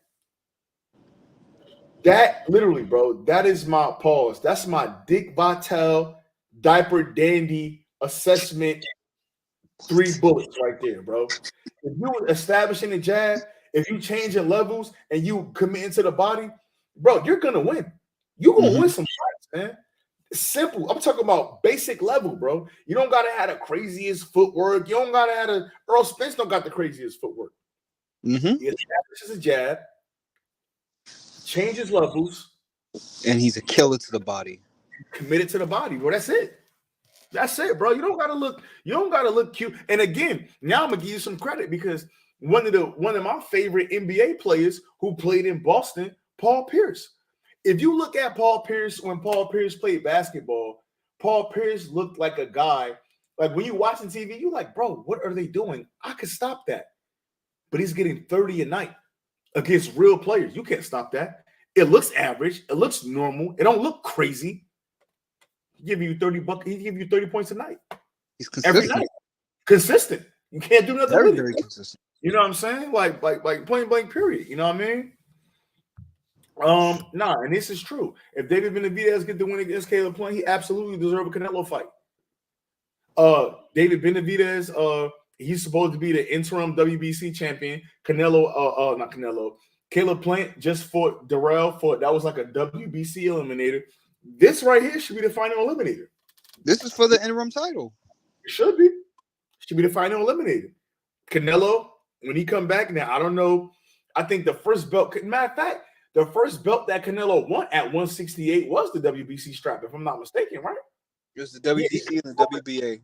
That literally, bro, that is my pause. That's my Dick Vitale diaper dandy assessment 3 bullets right there, bro. If you establishing a jab, if you changing levels and you committing to the body, bro, you're gonna win. You're gonna win some fights, man. It's simple. I'm talking about basic level, bro. You don't gotta have the craziest footwork. You don't gotta have Errol Spence don't got the craziest footwork. He establishes a jab, changes levels, and he's a killer to the body. Committed to the body, bro. That's it. That's it, bro. You don't gotta look cute. And again, now I'm gonna give you some credit because one of my favorite NBA players who played in Boston, Paul Pierce. If you look at Paul Pierce when Paul Pierce played basketball, Paul Pierce looked like a guy. Like when you're watching TV, you're like, bro, what are they doing? I could stop that. But he's getting 30 a night against real players. You can't stop that. It looks average. It looks normal. It don't look crazy. He give you 30 bucks. He give you 30 points a night. He's consistent. Every night. Consistent. You can't do nothing Very, with very it. consistent. You know what I'm saying? Like point blank period. You know what I mean? Nah, and this is true. If David Benavidez get the win against Caleb Plant, he absolutely deserves a Canelo fight. David Benavidez, he's supposed to be the interim WBC champion. Not Canelo. Caleb Plant just fought Darrell for that was like a WBC eliminator. This right here should be the final eliminator. This is for the interim title. It should be. Should be the final eliminator. Canelo, when he come back now, I don't know. I think the first belt, matter of fact, the first belt that Canelo won at 168 was the WBC strap, if I'm not mistaken, right? It was the WBC and the WBA.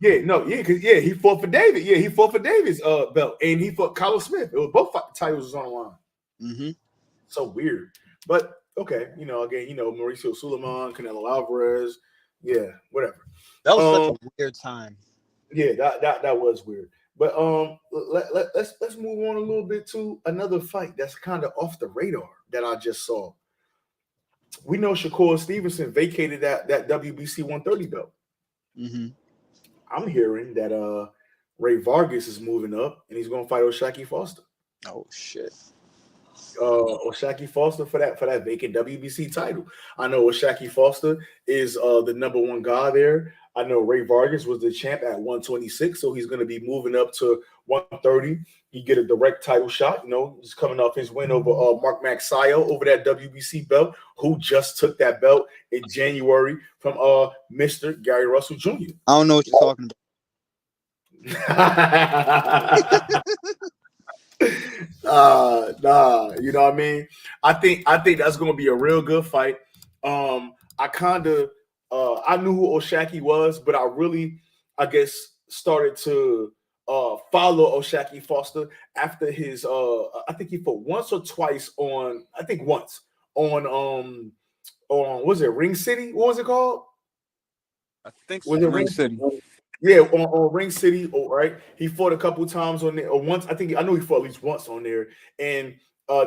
Yeah, he fought for David. Yeah, he fought for David's belt, and he fought Carlos Smith. It was both titles was on the line. Mm-hmm. So weird, but okay. Again, Mauricio Suleiman, Canelo Alvarez. Yeah, whatever. That was such a weird time. Yeah, that was weird. But let's move on a little bit to another fight that's kind of off the radar that I just saw. We know Shakur Stevenson vacated that WBC 130 belt. Mm-hmm. I'm hearing that Ray Vargas is moving up and he's going to fight O'Shaquie Foster. Oh shit. O'Shaquie Foster for that vacant WBC title. I know O'Shaquie Foster is the number one guy there. I know Ray Vargas was the champ at 126, so he's going to be moving up to 130. He get a direct title shot. He's coming off his win over Mark Magsayo over that WBC belt, who just took that belt in January from Mr. Gary Russell Jr. I don't know what you're talking about. Nah, you know what I mean? I think that's going to be a real good fight. I knew who O'Shaquie was, but I really, I guess, started to follow O'Shaquie Foster after his I think he fought once or twice on was it Ring City? What was it called? I think was it Ring City. Yeah, on Ring City, right? He fought a couple times on there, or once. I know he fought at least once on there, and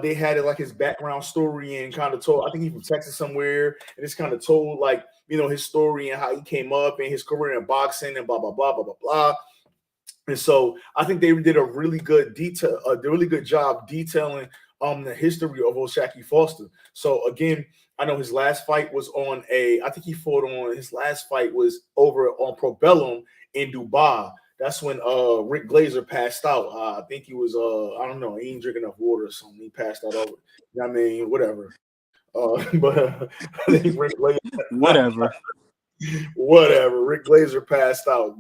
they had it like his background story and kind of told. I think he's from Texas somewhere, and it's kind of told like his story and how he came up and his career in boxing and blah blah blah blah blah blah. And so I think they did a really good job detailing the history of O'Shaquie Foster. So again, I know his last fight was his last fight was over on Probellum in Dubai. That's when Rick Glazer passed out. I think he was I don't know, he ain't drinking enough water or something. He passed out over. I mean, whatever. But I think Rick Glazer whatever. Rick Glazer passed out.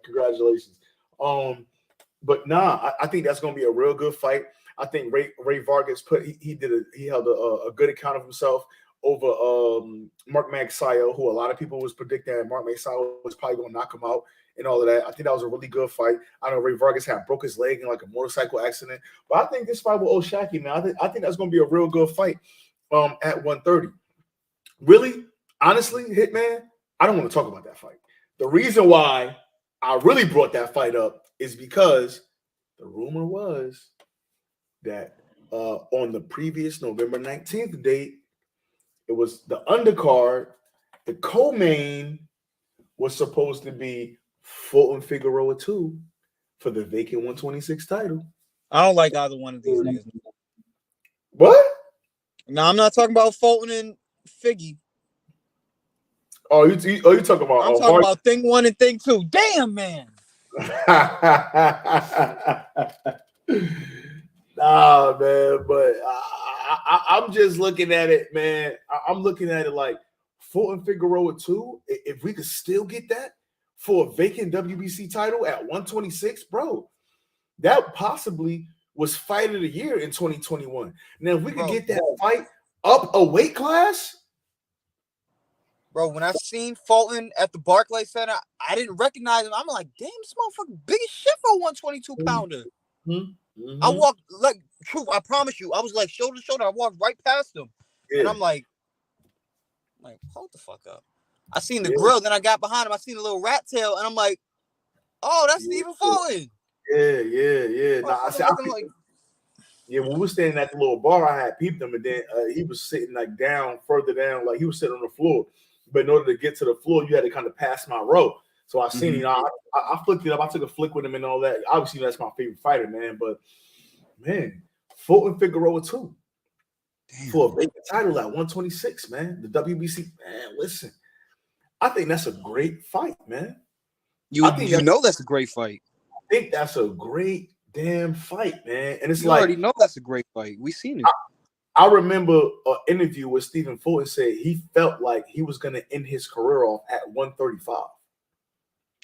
Congratulations. But nah, I think that's gonna be a real good fight. I think Ray Vargas he held a good account of himself over Mark Magsayo, who a lot of people was predicting that Mark Magsayo was probably gonna knock him out and all of that. I think that was a really good fight. I know Ray Vargas broke his leg in like a motorcycle accident, but I think this fight with O'Shaquie, man, I think that's gonna be a real good fight at 130. Really, honestly, Hitman, I don't want to talk about that fight. The reason why I really brought that fight up is because the rumor was that on the previous November 19th date, it was the undercard. The co-main was supposed to be Fulton Figueroa 2 for the vacant 126 title. I don't like either one of these niggas. What? No, I'm not talking about Fulton and Figgy. Oh, you talking about? I'm talking about thing 1 and thing 2. Damn, man. Nah, man, but I'm just looking at it, man. I'm looking at it like Fulton Figueroa 2. If we could still get that for a vacant WBC title at 126, bro, that possibly was fight of the year in 2021. Now, if we could get that fight up a weight class. Bro, when I seen Fulton at the Barclays Center, I didn't recognize him. I'm like, damn, this motherfucker big as shit for a 122 pounder. Mm-hmm. I walked like, true, I promise you, I was like shoulder to shoulder. I walked right past him. Yeah. And I'm like, hold the fuck up. I seen the grill, then I got behind him. I seen a little rat tail, and I'm like, oh, that's Stephen Fulton. Yeah. When we were standing at the little bar, I had peeped him, and then he was sitting like further down, like he was sitting on the floor. But in order to get to the floor, you had to kind of pass my row. So I seen, I flicked it up. I took a flick with him and all that. Obviously, that's my favorite fighter, man. But man, Fulton Figueroa too. Damn. For a vacant title at 126, man. The WBC, man, listen. I think that's a great fight, man. You know that's a great fight. I think that's a great damn fight, man. And it's You like already know that's a great fight. We seen it. I remember an interview where Stephen Fulton said he felt like he was going to end his career off at 135.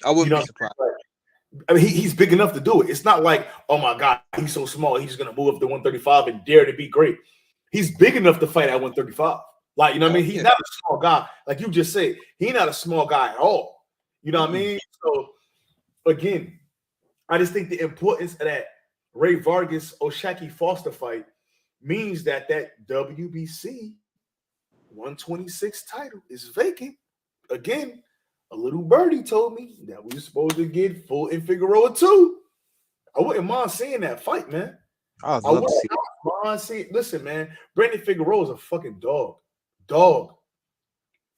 I wouldn't be surprised. I mean, he's big enough to do it. It's not like, oh my God, he's so small. He's going to move up to 135 and dare to be great. He's big enough to fight at 135. Like, you know what I mean? He's not a small guy. Like you just said, he's not a small guy at all. You know what I mean? So, again, I just think the importance of that Ray Vargas Oshaki Foster fight means that WBC 126 title is vacant. Again, a little birdie told me that we were supposed to get Fulton Figueroa too. I wouldn't mind seeing that fight, man. I would love to see it. Listen, man, Brandon Figueroa is a fucking dog. Dog.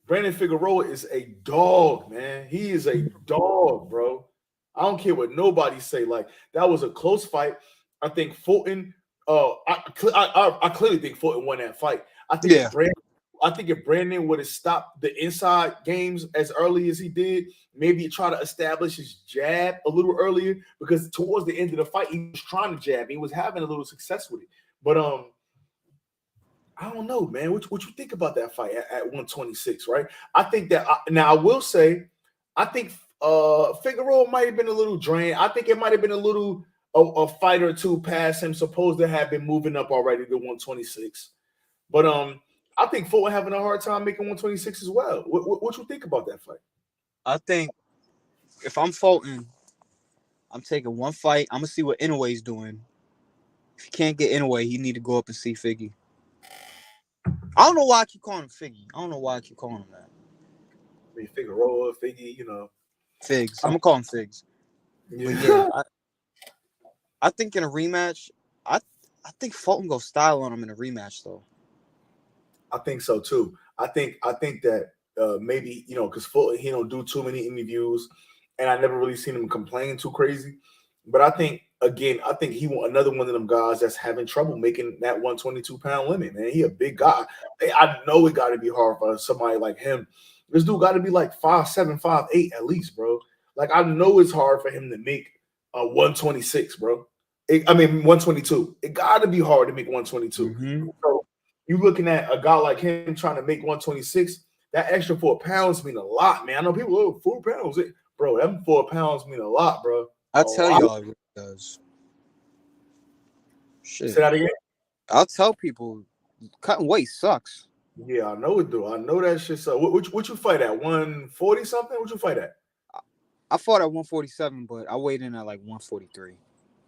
Brandon Figueroa is a dog, man. He is a dog, bro. I don't care what nobody say. Like, that was a close fight. I think Fulton. I clearly think Fulton won that fight. I think if Brandon would have stopped the inside games as early as he did, maybe try to establish his jab a little earlier, because towards the end of the fight, he was trying to jab. He was having a little success with it. But I don't know, man. What you think about that fight at 126, right? I think that now I will say, I think Figueroa might have been a little drained. I think it might have been a little a fight or two past him, supposed to have been moving up already to 126. But I think Fulton having a hard time making 126 as well. What you think about that fight? I think if I'm Fulton, I'm taking one fight. I'm gonna see what Inoue's doing. If he can't get Inoue, he need to go up and see Figgy. I don't know why I keep calling him Figgy. I don't know why I keep calling him that. I mean, Figueroa, Figgy, you know. Figs. I'm gonna call him Figs. Yeah. I think in a rematch, I think Fulton go style on him in a rematch though. I think so too. I think that maybe, you know, because Fulton, he don't do too many interviews, and I never really seen him complain too crazy. But I think he want another one of them guys that's having trouble making that 122-pound limit, man. He a big guy. I know it got to be hard for somebody like him. This dude got to be like 5'7", 5'8" at least, bro. Like, I know it's hard for him to make 126, bro. 122. It got to be hard to make 122. Mm-hmm. So you looking at a guy like him trying to make 126, that extra 4 pounds mean a lot, man. I know people, 4 pounds. Bro, them 4 pounds mean a lot, bro. I tell y'all it really does. Shit. Say that again. I'll tell people cutting weight sucks. Yeah, I know it do. I know that shit. So what you fight at? 140 something? What you fight at? I fought at 147, but I weighed in at like 143.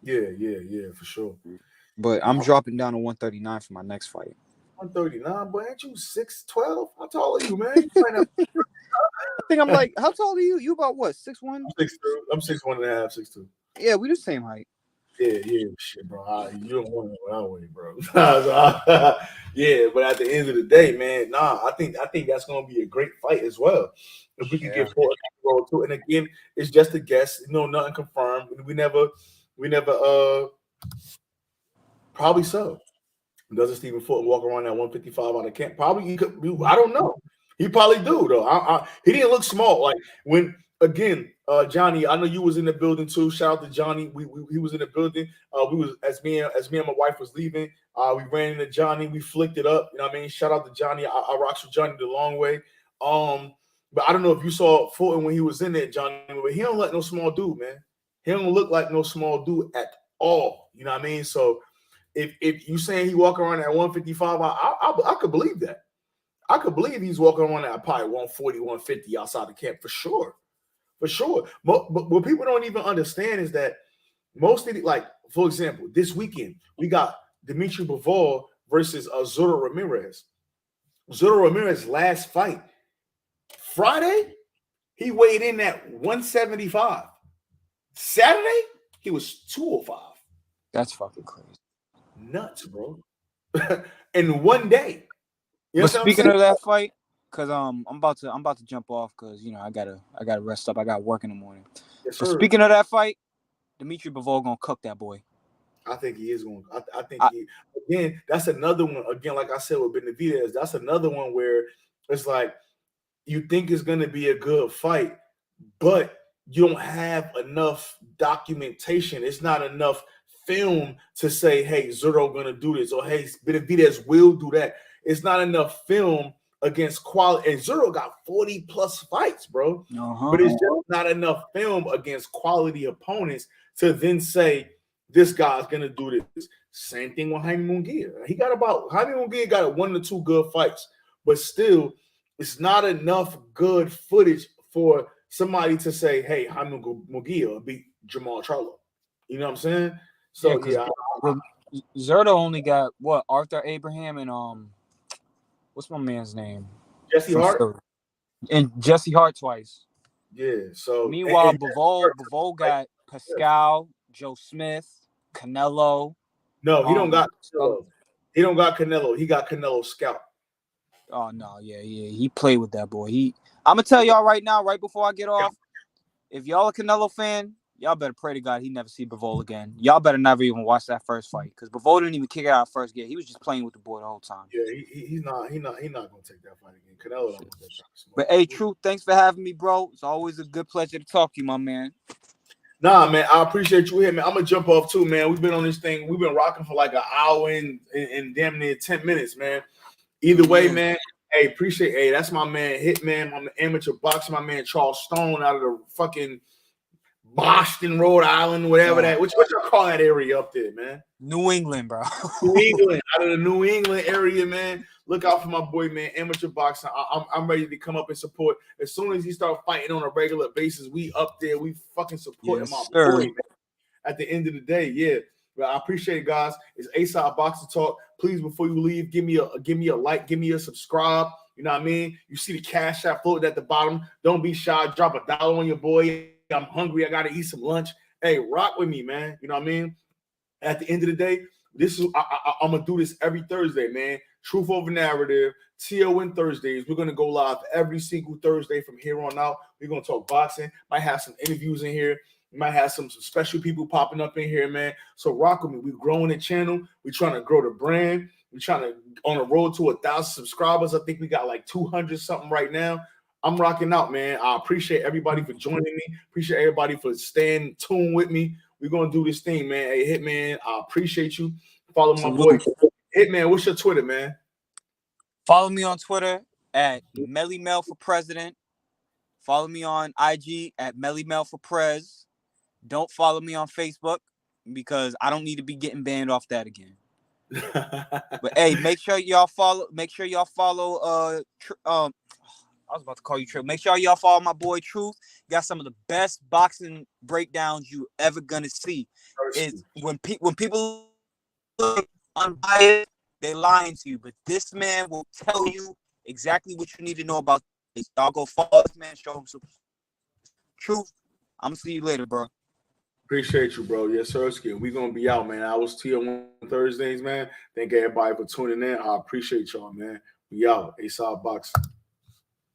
Yeah, for sure. But I'm dropping down to 139 for my next fight. 139, boy, ain't you 6'12"? How tall are you, man? I think I'm like, how tall are you? You about what? 6'1"? I'm 6'1" and a half, 6'2". Yeah, we the same height. Yeah, shit, bro. You don't want to go that way, bro. Yeah, but at the end of the day, man, I think that's gonna be a great fight as well. If we can get Fulton too. And again, it's just a guess. Nothing confirmed. We never probably so. Doesn't Stephen Fulton walk around at 155 out of camp? Probably he could. I don't know. He probably do though. He didn't look small. Like when again, Johnny. I know you was in the building too. Shout out to Johnny. He was in the building. We was as me and my wife was leaving. We ran into Johnny. We flicked it up. You know what I mean? Shout out to Johnny. I rocks with Johnny the long way. But I don't know if you saw Fulton when he was in there, Johnny. But he don't look like no small dude, man. He don't look like no small dude at all. You know what I mean? So. If you saying he walking around at 155, I could believe that. I could believe he's walking around at probably 140, 150 outside the camp for sure. But what people don't even understand is that most of the, like, for example, this weekend we got Dimitri Bivol versus Zurdo Ramirez. Zurdo Ramirez last fight Friday, he weighed in at 175. Saturday, he was 205. That's fucking crazy. Nuts, bro. In one day. But speaking of that fight, Cause I'm about to jump off because I gotta rest up. I got work in the morning. Yes, But sir. speaking of that fight, Dimitri Bivol gonna cook that boy. I think he is going. I think he again. That's another one. Again, like I said with Benavidez, that's another one where it's like you think it's going to be a good fight, but you don't have enough documentation. It's not enough film to say, "Hey, Zurdo going to do this," or "Hey, Benavidez will do that." It's not enough film against quality. And Zurdo got 40 plus fights, bro. But it's just not enough film against quality opponents to then say this guy's gonna do this. Same thing with Jaime Munguia. Jaime Munguia got 1 to 2 good fights, but still, it's not enough good footage for somebody to say, "Hey, Jaime Munguia beat Jamal Charlo." You know what I'm saying? So Zurdo only got what, Arthur Abraham and what's my man's name? Jesse Hart and Jesse Hart twice. Yeah. So meanwhile, Bivol got Pascal, Joe Smith, Canelo. No, he don't got Canelo. He don't got Canelo. He got Canelo Scout. Oh no, yeah. He played with that boy. I'm gonna tell y'all right now, right before I get off, if y'all a Canelo fan, y'all better pray to God he never see Bivol again. Y'all better never even watch that first fight because Bivol didn't even kick out first game. He was just playing with the boy the whole time. Yeah, he's not gonna take that fight again. Canelo don't want that shot. But hey, Truth, thanks for having me, bro. It's always a good pleasure to talk to you, my man. Nah, man, I appreciate you here, man. I'm gonna jump off too, man. We've been on this thing. We've been rocking for like an hour and damn near 10 minutes, man. Either way, man. Hey, appreciate. Hey, that's my man, Hitman, my amateur boxer, my man Charles Stone out of the fucking Boston, Rhode Island, whatever that. What y'all call that area up there, man? New England, bro. New England, out of the New England area, man. Look out for my boy, man. Amateur boxing. I'm ready to come up and support. As soon as he start fighting on a regular basis, we up there. We fucking supporting my boy, man. At the end of the day, yeah. But I appreciate it, guys. It's A-Side Boxing Talk. Please, before you leave, give me a like, give me a subscribe. You know what I mean? You see the Cash App floated at the bottom. Don't be shy. Drop $1 on your boy. I'm hungry. I gotta eat some lunch. Hey, rock with me, man. You know what I mean? At the end of the day, I'm gonna do this every Thursday, man. Truth over narrative, T.O.N Thursdays. We're gonna go live every single Thursday from here on out. We're gonna talk boxing. Might have some interviews in here. We might have some special people popping up in here, man. So rock with me. We're growing the channel. We're trying to grow the brand. We're trying to on the road to 1,000 subscribers. I think we got like 200 something right now. I'm rocking out, man. I appreciate everybody for joining me. Appreciate everybody for staying tuned with me. We're gonna do this thing, man. Hey, Hitman, I appreciate you. Follow my boy. Hitman, what's your Twitter, man? Follow me on Twitter at MellyMel for President. Follow me on IG at MellyMel for Prez. Don't follow me on Facebook because I don't need to be getting banned off that again. But hey, make sure y'all follow. I was about to call you Truth. Make sure y'all follow my boy Truth. Got some of the best boxing breakdowns you ever gonna see. Is when people look unbiased, they lying to you. But this man will tell you exactly what you need to know about this. Y'all go follow this man. Show him some Truth. I'm gonna see you later, bro. Appreciate you, bro. Yes, sir. We're gonna be out, man. I was T.O.N Thursdays, man. Thank everybody for tuning in. I appreciate y'all, man. We out. A-Side Boxing.